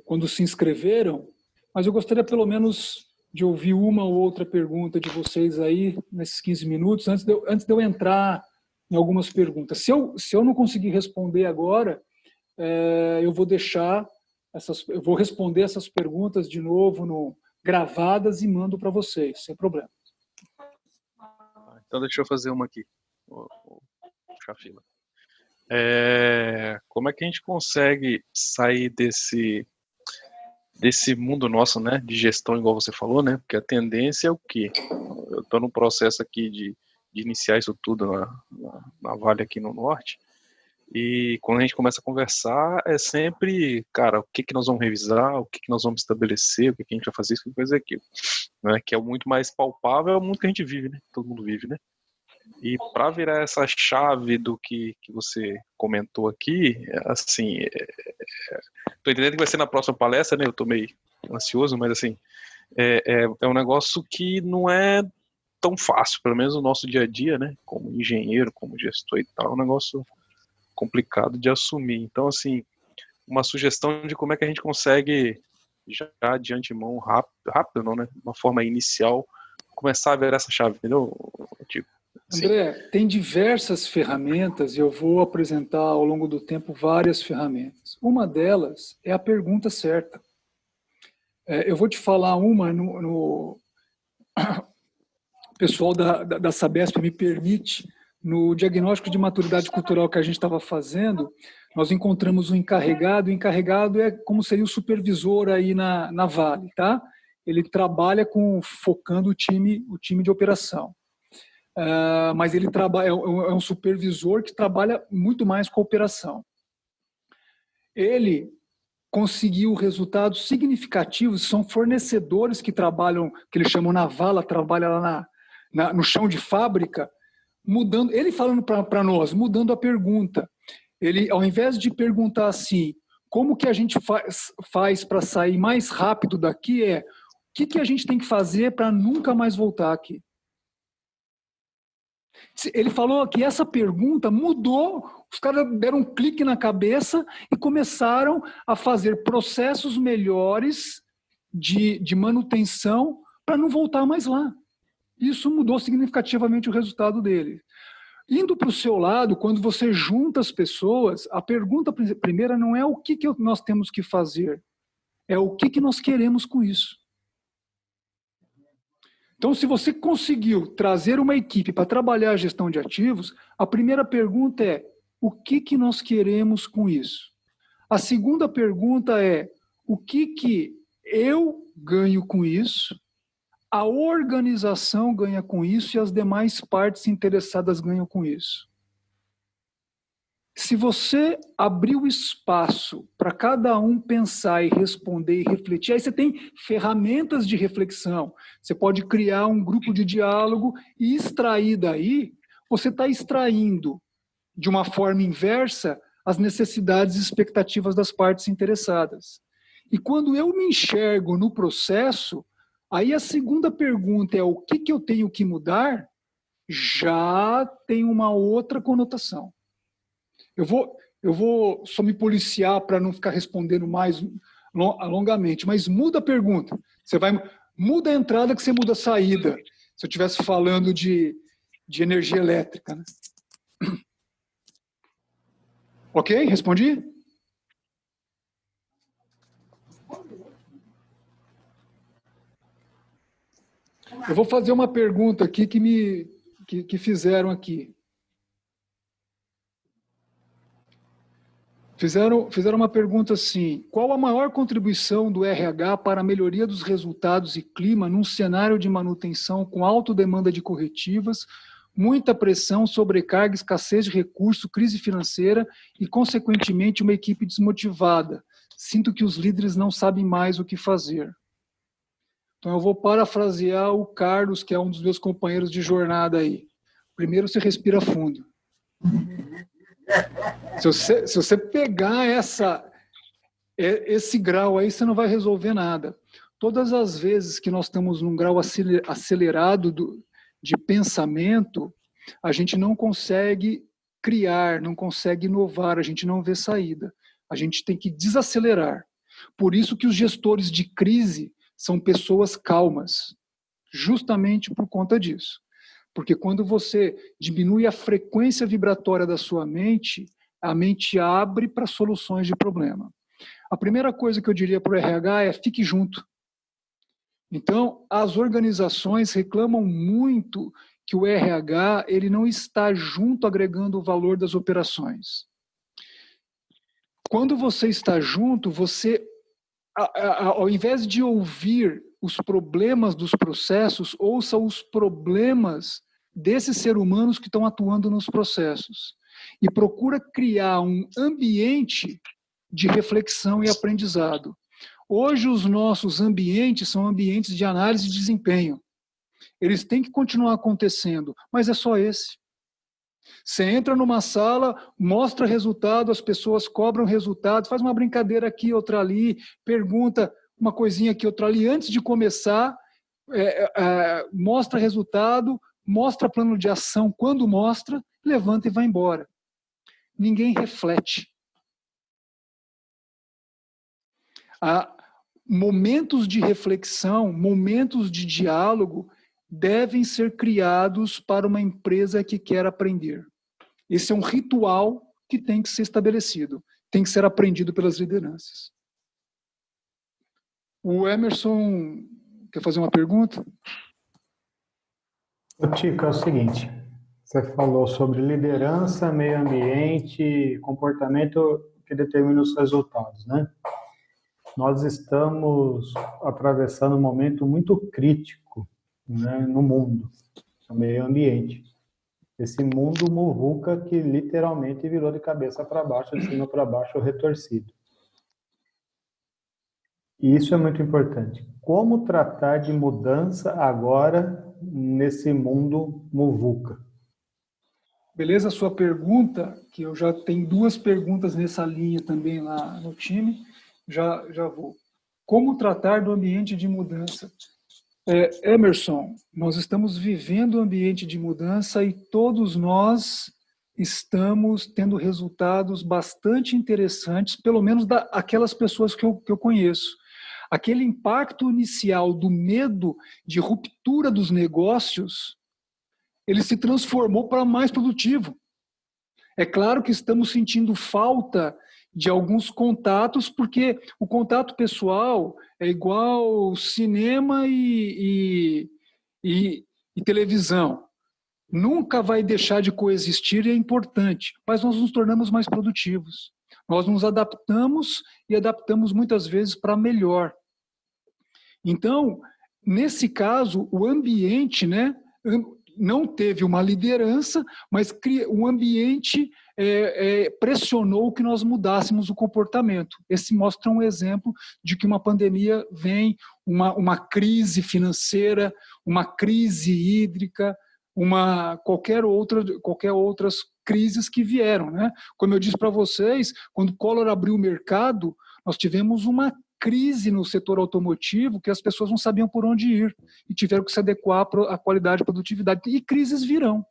quando se inscreveram, mas eu gostaria pelo menos de ouvir uma ou outra pergunta de vocês aí nesses 15 minutos, antes de eu entrar em algumas perguntas. Se eu não conseguir responder agora, eu vou responder essas perguntas de novo gravadas e mando para vocês, sem problema. Então deixa eu fazer uma aqui. Vou puxar a fila. Como é que a gente consegue sair desse mundo nosso, né, de gestão, igual você falou, né? Porque a tendência é o quê? Eu estou no processo aqui de iniciar isso tudo na Vale aqui no Norte, e quando a gente começa a conversar, é sempre, cara, o que nós vamos revisar, o que nós vamos estabelecer, o que a gente vai fazer, isso, que coisa aquilo, né? Que é muito mais palpável, é o mundo que a gente vive, né? Todo mundo vive, né? E para virar essa chave do que você comentou aqui, assim, tô entendendo que vai ser na próxima palestra, né? Eu tô meio ansioso, mas assim, é um negócio que não é tão fácil, pelo menos no nosso dia a dia, né? Como engenheiro, como gestor e tal, é um negócio complicado de assumir. Então, assim, uma sugestão de como é que a gente consegue, já de antemão, rápido não, né? De uma forma inicial, começar a ver essa chave, entendeu? Tipo, André, tem diversas ferramentas e eu vou apresentar ao longo do tempo várias ferramentas. Uma delas é a pergunta certa. Eu vou te falar uma, o pessoal da Sabesp me permite no diagnóstico de maturidade cultural que a gente estava fazendo, nós encontramos o encarregado. O encarregado é como seria o supervisor aí na Vale, tá? Ele trabalha focando o time de operação. Mas ele é um supervisor que trabalha muito mais com a operação. Ele conseguiu resultados significativos, são fornecedores que trabalham, que eles chamam na vala, trabalha lá no chão de fábrica, mudando, ele falando para nós, mudando a pergunta. Ele, ao invés de perguntar assim, como que a gente faz para sair mais rápido daqui, o que a gente tem que fazer para nunca mais voltar aqui? Ele falou que essa pergunta mudou, os caras deram um clique na cabeça e começaram a fazer processos melhores de manutenção para não voltar mais lá. Isso mudou significativamente o resultado dele. Indo para o seu lado, quando você junta as pessoas, a pergunta primeira não é o que nós temos que fazer, é o que nós queremos com isso. Então, se você conseguiu trazer uma equipe para trabalhar a gestão de ativos, a primeira pergunta é: o que nós queremos com isso? A segunda pergunta é: o que eu ganho com isso? A organização ganha com isso e as demais partes interessadas ganham com isso. Se você abrir o espaço para cada um pensar e responder e refletir, aí você tem ferramentas de reflexão. Você pode criar um grupo de diálogo e extrair daí, você está extraindo de uma forma inversa as necessidades e expectativas das partes interessadas. E quando eu me enxergo no processo, aí a segunda pergunta é: o que eu tenho que mudar? Já tem uma outra conotação. Eu vou só me policiar para não ficar respondendo mais longamente, mas muda a pergunta. Muda a entrada que você muda a saída. Se eu estivesse falando de energia elétrica. Né? Ok? Respondi? Eu vou fazer uma pergunta aqui que fizeram aqui. Fizeram uma pergunta assim: qual a maior contribuição do RH para a melhoria dos resultados e clima num cenário de manutenção com alta demanda de corretivas, muita pressão, sobrecarga, escassez de recurso, crise financeira e, consequentemente, uma equipe desmotivada? Sinto que os líderes não sabem mais o que fazer. Então, eu vou parafrasear o Carlos, que é um dos meus companheiros de jornada aí. Primeiro, você respira fundo. Se você pegar esse grau aí, você não vai resolver nada. Todas as vezes que nós estamos num grau acelerado de pensamento, a gente não consegue criar, não consegue inovar, a gente não vê saída. A gente tem que desacelerar. Por isso que os gestores de crise são pessoas calmas, justamente por conta disso. Porque quando você diminui a frequência vibratória da sua mente, a mente abre para soluções de problema. A primeira coisa que eu diria para o RH é: fique junto. Então, as organizações reclamam muito que o RH ele não está junto agregando o valor das operações. Quando você está junto, você, ao invés de ouvir os problemas dos processos, ouça os problemas desses seres humanos que estão atuando nos processos. E procura criar um ambiente de reflexão e aprendizado. Hoje, os nossos ambientes são ambientes de análise de desempenho. Eles têm que continuar acontecendo, mas é só esse. Você entra numa sala, mostra resultado, as pessoas cobram resultados, faz uma brincadeira aqui, outra ali, pergunta uma coisinha aqui, outra ali, antes de começar, mostra resultado, mostra plano de ação, quando mostra, levanta e vai embora. Ninguém reflete. Momentos de reflexão, momentos de diálogo devem ser criados para uma empresa que quer aprender. Esse é um ritual que tem que ser estabelecido, tem que ser aprendido pelas lideranças. O Emerson quer fazer uma pergunta? Tico, é o seguinte, Você falou sobre liderança, meio ambiente, comportamento que determina os resultados, né? Nós estamos atravessando um momento muito crítico, né, no mundo, no meio ambiente. Esse mundo muvuca que literalmente virou de cabeça para baixo, de cima para baixo, retorcido. E isso é muito importante. Como tratar de mudança agora nesse mundo muvuca? Beleza, a sua pergunta, que eu já tenho duas perguntas nessa linha também lá no time, já vou. Como tratar do ambiente de mudança? Emerson, nós estamos vivendo um ambiente de mudança e todos nós estamos tendo resultados bastante interessantes, pelo menos daquelas pessoas que eu conheço. Aquele impacto inicial do medo de ruptura dos negócios, ele se transformou para mais produtivo. É claro que estamos sentindo falta de alguns contatos, porque o contato pessoal é igual cinema e televisão. Nunca vai deixar de coexistir e é importante, mas nós nos tornamos mais produtivos. Nós nos adaptamos e adaptamos muitas vezes para melhor. Então, nesse caso, o ambiente, né, não teve uma liderança, mas o ambiente pressionou que nós mudássemos o comportamento. Esse mostra um exemplo de que uma pandemia vem, uma crise financeira, uma crise hídrica, qualquer outras crises que vieram, né? Como eu disse para vocês, quando o Collor abriu o mercado, nós tivemos uma crise no setor automotivo que as pessoas não sabiam por onde ir e tiveram que se adequar à qualidade e produtividade. E crises virão.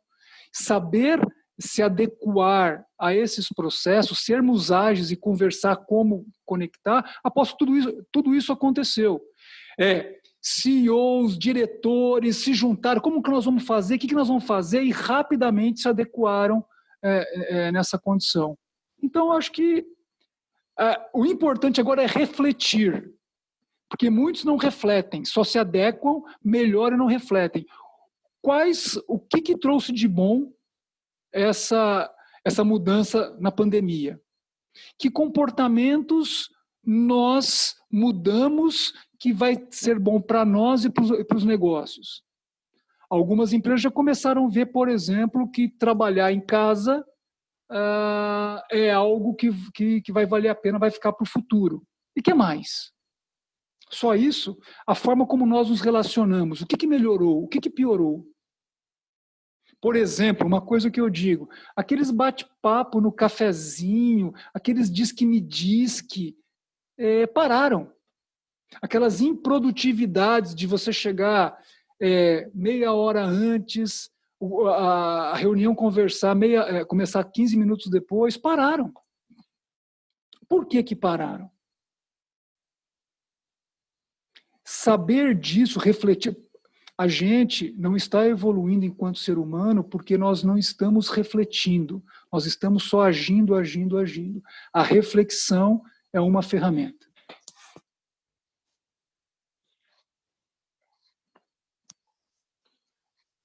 Saber se adequar a esses processos, sermos ágeis e conversar como conectar, após tudo isso aconteceu. CEOs, diretores se juntaram, como que nós vamos fazer, o que nós vamos fazer, e rapidamente se adequaram nessa condição. Então, acho que o importante agora é refletir, porque muitos não refletem, só se adequam, melhor e não refletem. O que trouxe de bom essa mudança na pandemia? Que comportamentos nós mudamos que vai ser bom para nós e para os negócios? Algumas empresas já começaram a ver, por exemplo, que trabalhar em casa é algo que vai valer a pena, vai ficar para o futuro. E o que mais? Só isso? A forma como nós nos relacionamos. O que melhorou? O que piorou? Por exemplo, uma coisa que eu digo, aqueles bate-papo no cafezinho, aqueles diz-que-me-diz-que, pararam. Aquelas improdutividades de você chegar meia hora antes, a reunião começar 15 minutos depois, pararam. Por que pararam? Saber disso, refletir. A gente não está evoluindo enquanto ser humano porque nós não estamos refletindo. Nós estamos só agindo. A reflexão é uma ferramenta.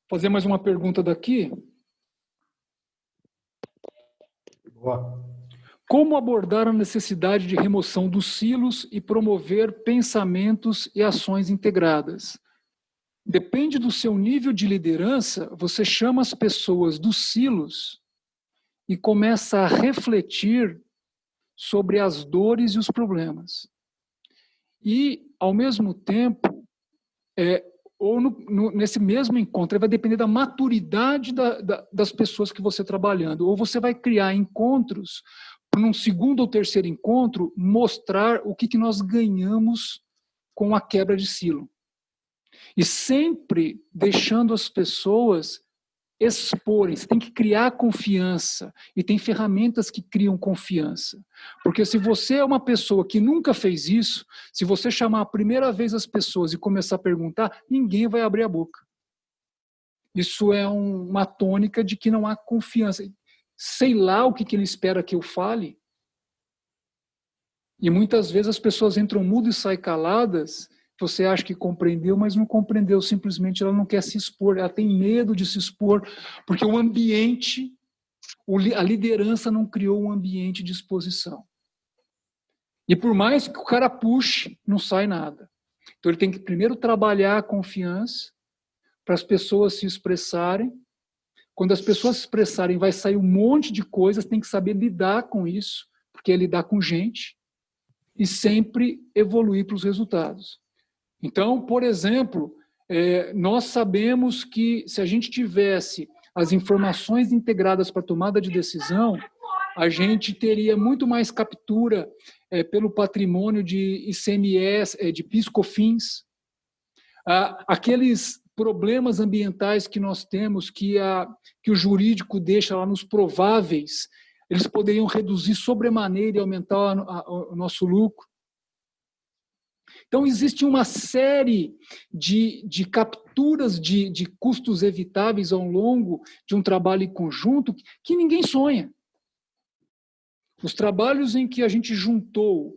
Fazer mais uma pergunta daqui. Boa. Como abordar a necessidade de remoção dos silos e promover pensamentos e ações integradas? Depende do seu nível de liderança, você chama as pessoas dos silos e começa a refletir sobre as dores e os problemas. E, ao mesmo tempo, nesse mesmo encontro, vai depender da maturidade das pessoas que você está trabalhando. Ou você vai criar encontros, para num segundo ou terceiro encontro, mostrar o que nós ganhamos com a quebra de silo. E sempre deixando as pessoas exporem. Você tem que criar confiança. E tem ferramentas que criam confiança. Porque se você é uma pessoa que nunca fez isso, se você chamar a primeira vez as pessoas e começar a perguntar, ninguém vai abrir a boca. Isso é uma tônica de que não há confiança. Sei lá o que ele espera que eu fale. E muitas vezes as pessoas entram mudas e saem caladas você acha que compreendeu, mas não compreendeu, simplesmente ela não quer se expor, ela tem medo de se expor, porque o ambiente, a liderança não criou um ambiente de exposição. E por mais que o cara puxe, não sai nada. Então ele tem que primeiro trabalhar a confiança para as pessoas se expressarem. Quando as pessoas se expressarem, vai sair um monte de coisas, tem que saber lidar com isso, porque é lidar com gente, e sempre evoluir para os resultados. Então, por exemplo, nós sabemos que se a gente tivesse as informações integradas para a tomada de decisão, a gente teria muito mais captura pelo patrimônio de ICMS, de PIS/COFINS. Aqueles problemas ambientais que nós temos, que o jurídico deixa lá nos prováveis, eles poderiam reduzir sobremaneira e aumentar o nosso lucro. Então, existe uma série de capturas de custos evitáveis ao longo de um trabalho em conjunto que ninguém sonha. Os trabalhos em que a gente juntou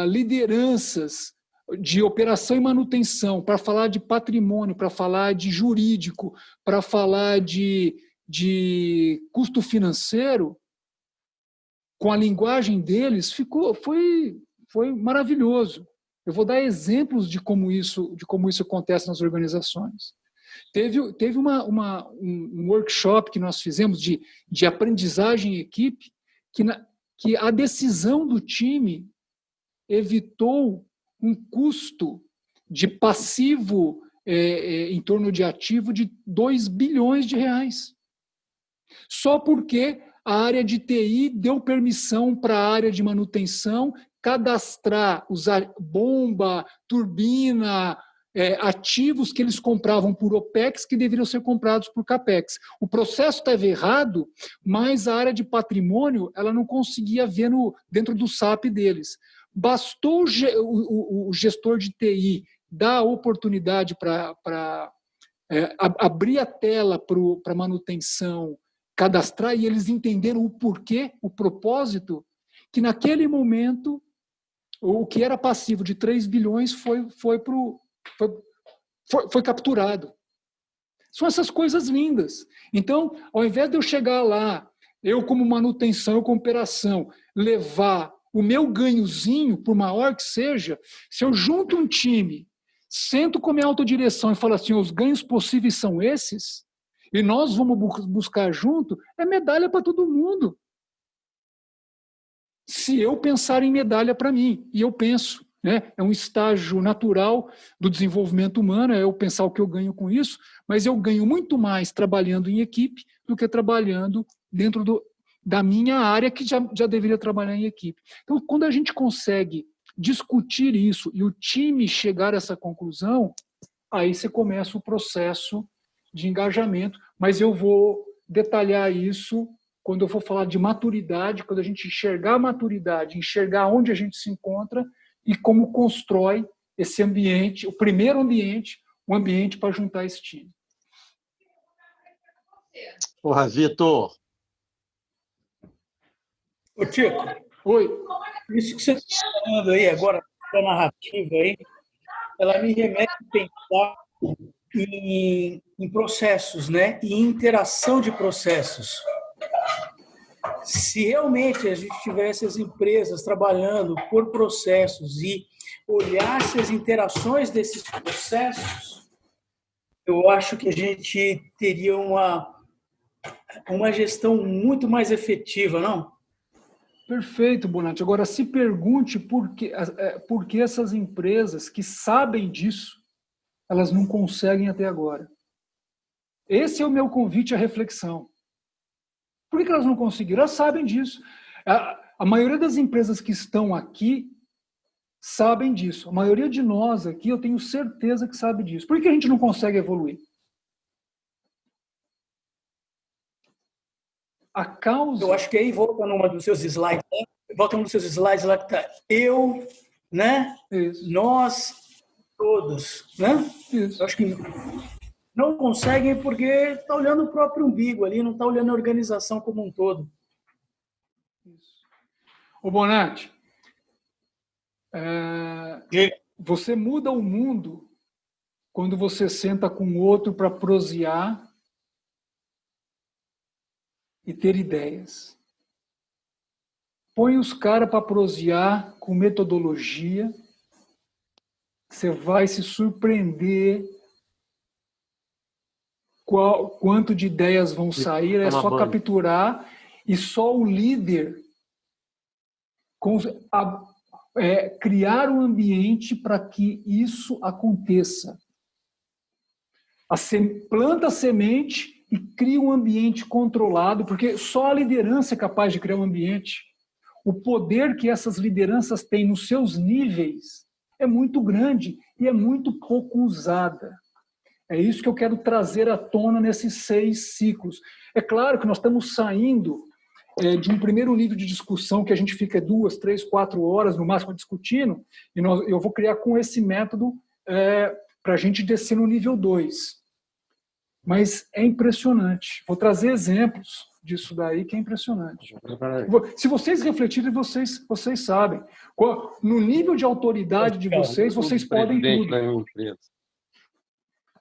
lideranças de operação e manutenção para falar de patrimônio, para falar de jurídico, para falar de custo financeiro, com a linguagem deles, foi maravilhoso. Eu vou dar exemplos de como isso acontece nas organizações. Teve um workshop que nós fizemos de aprendizagem em equipe, que a decisão do time evitou um custo de passivo em torno de ativo de 2 bilhões de reais. Só porque a área de TI deu permissão para a área de manutenção cadastrar, usar bomba, turbina, ativos que eles compravam por OPEX que deveriam ser comprados por CAPEX. O processo estava errado, mas a área de patrimônio ela não conseguia ver dentro do SAP deles. Bastou o gestor de TI dar a oportunidade para abrir a tela para manutenção, cadastrar, e eles entenderam o porquê, o propósito, que naquele momento o que era passivo de 3 bilhões foi capturado. São essas coisas lindas. Então, ao invés de eu chegar lá, eu como manutenção, eu como operação, levar o meu ganhozinho, por maior que seja, se eu junto um time, sento com a minha autodireção e falo assim, os ganhos possíveis são esses, e nós vamos buscar junto, é medalha para todo mundo. Se eu pensar em medalha para mim, e eu penso, né? É um estágio natural do desenvolvimento humano, é eu pensar o que eu ganho com isso, mas eu ganho muito mais trabalhando em equipe do que trabalhando dentro da minha área, que já deveria trabalhar em equipe. Então, quando a gente consegue discutir isso e o time chegar a essa conclusão, aí você começa o processo de engajamento, mas eu vou detalhar isso quando eu for falar de maturidade, quando a gente enxergar a maturidade, enxergar onde a gente se encontra e como constrói esse ambiente, o primeiro ambiente, um ambiente para juntar esse time. Porra, Vitor. Ô, Tico. Oi. Isso que você está falando aí agora, a narrativa aí, ela me remete a pensar em processos, né? E interação de processos. Se realmente a gente tivesse as empresas trabalhando por processos e olhasse as interações desses processos, eu acho que a gente teria uma gestão muito mais efetiva, não? Perfeito, Bonatti. Agora, se pergunte por que essas empresas que sabem disso, elas não conseguem até agora. Esse é o meu convite à reflexão. Por que elas não conseguiram? Elas sabem disso. A maioria das empresas que estão aqui sabem disso. A maioria de nós aqui, eu tenho certeza que sabe disso. Por que a gente não consegue evoluir? A causa... Eu acho que aí volta numa dos seus slides, né? Volta num dos seus slides lá que está eu, né? Isso. Nós, todos, né? Isso. Eu acho que não conseguem porque está olhando o próprio umbigo ali, não está olhando a organização como um todo. Isso. Ô, Bonatti, Você muda o mundo quando você senta com o outro para prosear e ter ideias. Põe os caras para prosear com metodologia. Você vai se surpreender quanto de ideias vão sair. É só capturar e só o líder criar um ambiente para que isso aconteça. Planta a semente e cria um ambiente controlado, porque só a liderança é capaz de criar um ambiente. O poder que essas lideranças têm nos seus níveis é muito grande e é muito pouco usada. É isso que eu quero trazer à tona nesses 6 ciclos. É claro que nós estamos saindo de um primeiro nível de discussão que a gente fica 2, 3, 4 horas no máximo discutindo, e eu vou criar com esse método para a gente descer no nível 2. Mas é impressionante. Vou trazer exemplos disso daí que é impressionante. Se vocês refletirem, vocês sabem. No nível de autoridade de vocês podem tudo.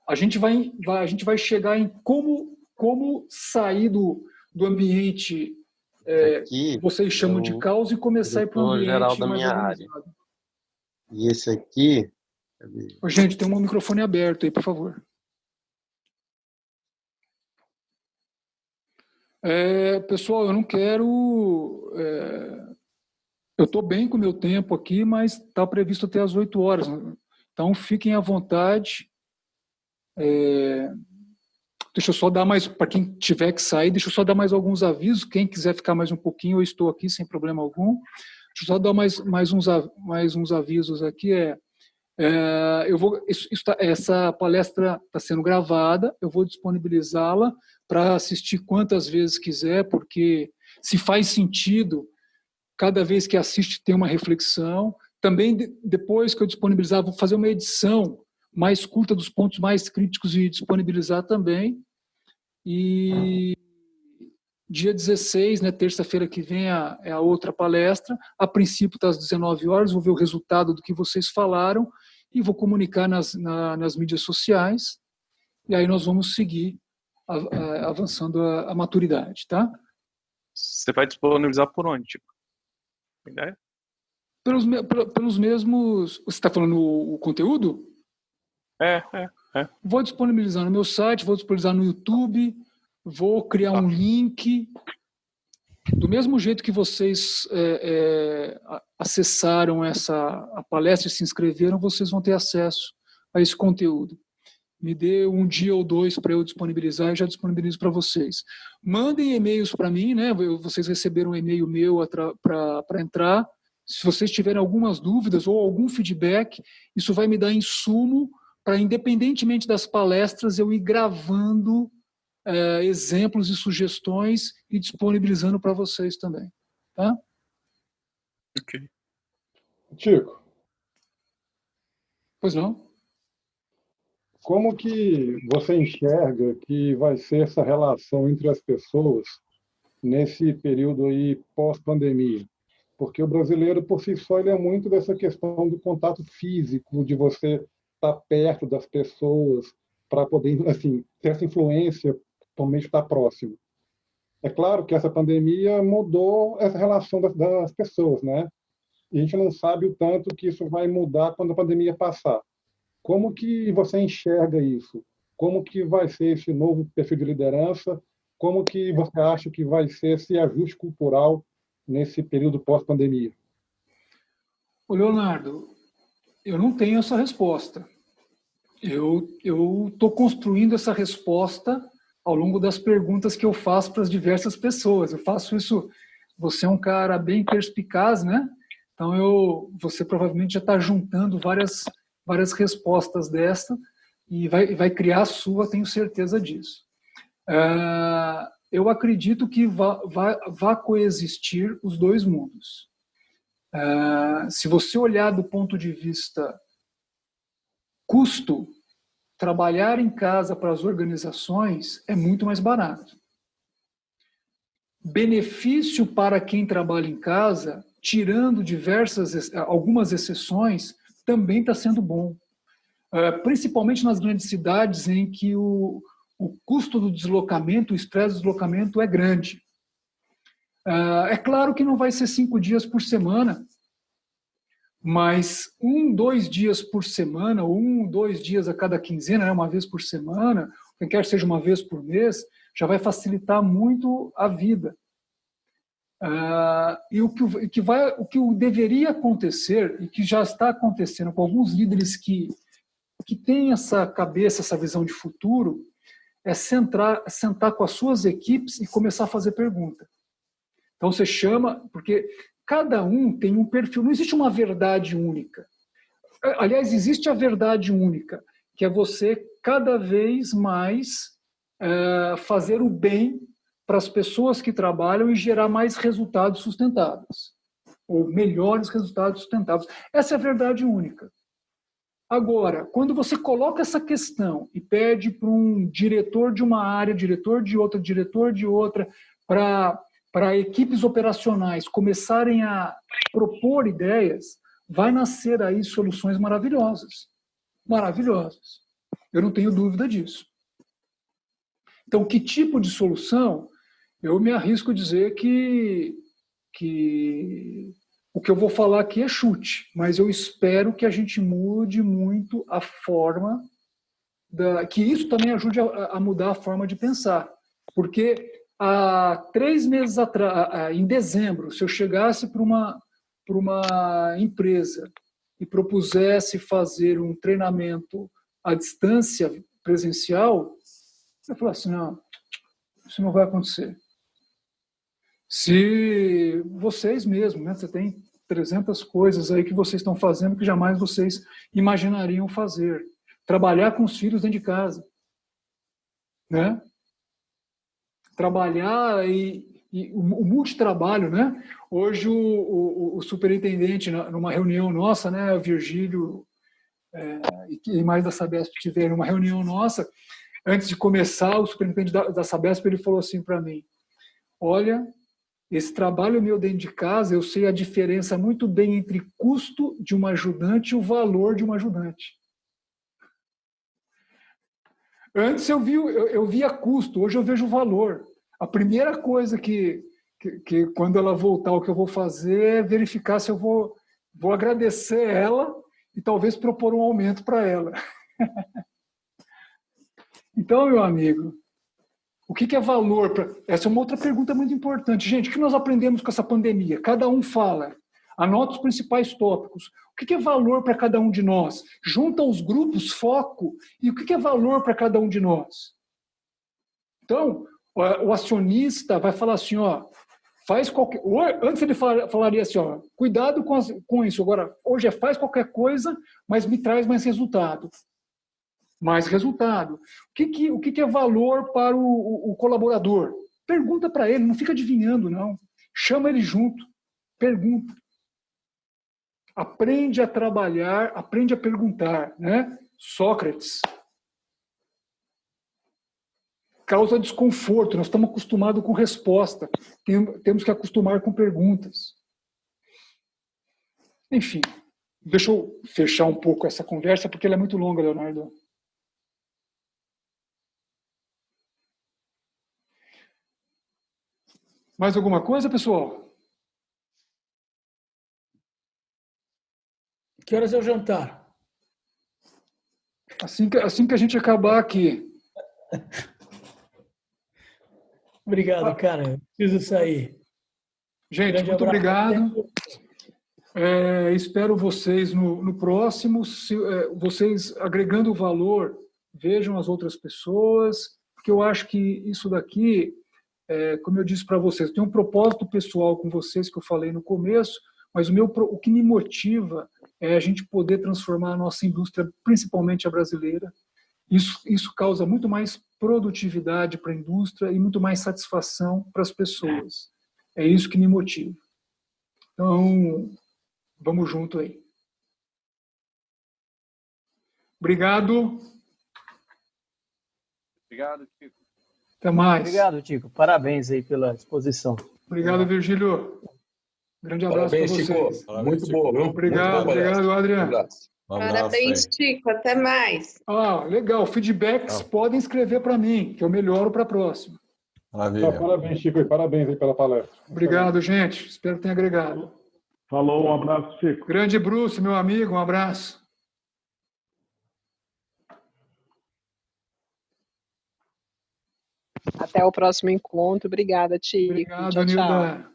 A gente vai chegar em como sair do ambiente vocês chamam de caos e começar a ir para um ambiente geral da mais minha organizado. área. E esse aqui... Gente, tem um microfone aberto aí, por favor. Pessoal, eu não quero... eu estou bem com o meu tempo aqui, mas está previsto até às 8 horas. Então, fiquem à vontade. Deixa eu só dar mais... Para quem tiver que sair, deixa eu só dar mais alguns avisos. Quem quiser ficar mais um pouquinho, eu estou aqui sem problema algum. Deixa eu só dar mais uns avisos aqui. Essa palestra está sendo gravada, eu vou disponibilizá-la para assistir quantas vezes quiser, porque se faz sentido, cada vez que assiste tem uma reflexão. Também, depois que eu disponibilizar, vou fazer uma edição mais curta dos pontos mais críticos e disponibilizar também. E dia 16, né, terça-feira que vem, é a outra palestra. A princípio está às 19 horas, vou ver o resultado do que vocês falaram e vou comunicar nas mídias sociais. E aí nós vamos seguir avançando a maturidade, tá? Você vai disponibilizar por onde, tipo? Tem ideia? Pelos mesmos... Você está falando o conteúdo? Vou disponibilizar no meu site, vou disponibilizar no YouTube, vou criar um link. Do mesmo jeito que vocês acessaram a palestra e se inscreveram, vocês vão ter acesso a esse conteúdo. Me dê um dia ou 2 para eu disponibilizar e já disponibilizo para vocês. Mandem e-mails para mim, né? Vocês receberam um e-mail meu para entrar. Se vocês tiverem algumas dúvidas ou algum feedback, isso vai me dar insumo para, independentemente das palestras, eu ir gravando exemplos e sugestões e disponibilizando para vocês também. Tá? Ok. Chico. Pois não? Como que você enxerga que vai ser essa relação entre as pessoas nesse período aí pós-pandemia? Porque o brasileiro, por si só, ele é muito dessa questão do contato físico, de você estar perto das pessoas para poder, assim, ter essa influência, totalmente estar próximo. É claro que essa pandemia mudou essa relação das pessoas, né? E a gente não sabe o tanto que isso vai mudar quando a pandemia passar. Como que você enxerga isso? Como que vai ser esse novo perfil de liderança? Como que você acha que vai ser esse ajuste cultural nesse período pós-pandemia? Ô, Leonardo, eu não tenho essa resposta. Eu estou construindo essa resposta ao longo das perguntas que eu faço para as diversas pessoas. Eu faço isso... Você é um cara bem perspicaz, né? Então, você provavelmente já está juntando várias respostas dessa e vai criar a sua, tenho certeza disso. Eu acredito que vá coexistir os dois mundos. Se você olhar do ponto de vista custo, trabalhar em casa para as organizações é muito mais barato. Benefício para quem trabalha em casa, tirando algumas exceções, também está sendo bom. Principalmente nas grandes cidades em que o custo do deslocamento, o estresse do deslocamento é grande. É claro que não vai ser 5 dias por semana, mas 1, 2 dias por semana, ou 1, 2 dias a cada quinzena, né, uma vez por semana, quem quer seja uma vez por mês, já vai facilitar muito a vida. E o que deveria acontecer, e que já está acontecendo com alguns líderes que têm essa cabeça, essa visão de futuro, é sentar com as suas equipes e começar a fazer pergunta. Então você chama, porque cada um tem um perfil, não existe uma verdade única. Aliás, existe a verdade única, que é você cada vez mais fazer o bem para as pessoas que trabalham e gerar mais resultados sustentáveis, ou melhores resultados sustentáveis. Essa é a verdade única. Agora, quando você coloca essa questão e pede para um diretor de uma área, diretor de outra, para equipes operacionais começarem a propor ideias, vai nascer aí soluções maravilhosas. Maravilhosas. Eu não tenho dúvida disso. Então, que tipo de solução? Eu me arrisco a dizer que o que eu vou falar aqui é chute, mas eu espero que a gente mude muito a forma, que isso também ajude a mudar a forma de pensar. Porque há 3 meses atrás, em dezembro, se eu chegasse para uma empresa e propusesse fazer um treinamento à distância presencial, eu falasse, não, isso não vai acontecer. Se vocês mesmos, né, você tem 300 coisas aí que vocês estão fazendo que jamais vocês imaginariam fazer. Trabalhar com os filhos dentro de casa. Né? Trabalhar e o multitrabalho, né? Hoje o superintendente, numa reunião nossa, né, o Virgílio e mais da Sabesp tiveram uma reunião nossa, antes de começar, o superintendente da Sabesp, ele falou assim para mim, olha, esse trabalho meu dentro de casa, eu sei a diferença muito bem entre custo de uma ajudante e o valor de uma ajudante. Antes eu via custo, hoje eu vejo valor. A primeira coisa que quando ela voltar, o que eu vou fazer é verificar se eu vou agradecer ela e talvez propor um aumento para ela. Então, meu amigo, o que é valor? Essa é uma outra pergunta muito importante. Gente, o que nós aprendemos com essa pandemia? Cada um fala, anota os principais tópicos. O que é valor para cada um de nós? Junta os grupos, foco, e o que é valor para cada um de nós? Então, o acionista vai falar assim, ó, faz qualquer... Antes ele falaria assim, ó, cuidado com isso. Agora, hoje faz qualquer coisa, mas me traz mais resultado. Mais resultado. O que é valor para o colaborador? Pergunta para ele, não fica adivinhando, não. Chama ele junto, pergunta. Aprende a trabalhar, aprende a perguntar, né? Sócrates. Causa desconforto, nós estamos acostumados com resposta, temos que acostumar com perguntas. Enfim, deixa eu fechar um pouco essa conversa, porque ela é muito longa, Leonardo. Mais alguma coisa, pessoal? Que horas é o jantar? Assim que a gente acabar aqui. Obrigado, cara. Preciso sair. Gente, muito obrigado. Espero vocês no próximo. Vocês agregando valor, vejam as outras pessoas, porque eu acho que isso daqui, como eu disse para vocês, tem um propósito pessoal com vocês que eu falei no começo, mas o que me motiva é a gente poder transformar a nossa indústria, principalmente a brasileira. Isso causa muito mais produtividade para a indústria e muito mais satisfação para as pessoas. É isso que me motiva. Então, vamos junto aí. Obrigado. Obrigado, Tico. Até mais. Obrigado, Tico. Parabéns aí pela exposição. Obrigado, Virgílio. Grande abraço para Parabéns, vocês. Chico. Muito boa, viu? Obrigado, Muito boa palestra. obrigado, Adriano. Um abraço. Um abraço Parabéns, aí. Chico. Até mais. Legal. Feedbacks podem escrever para mim, que eu melhoro para a próxima. Maravilha. Parabéns, Chico, e parabéns aí pela palestra. Obrigado, gente. Espero que tenha agregado. Falou, um abraço, Chico. Grande Bruce, meu amigo, um abraço. Até o próximo encontro. Obrigada, Chico. Obrigado, Tchau, tchau. Nilda.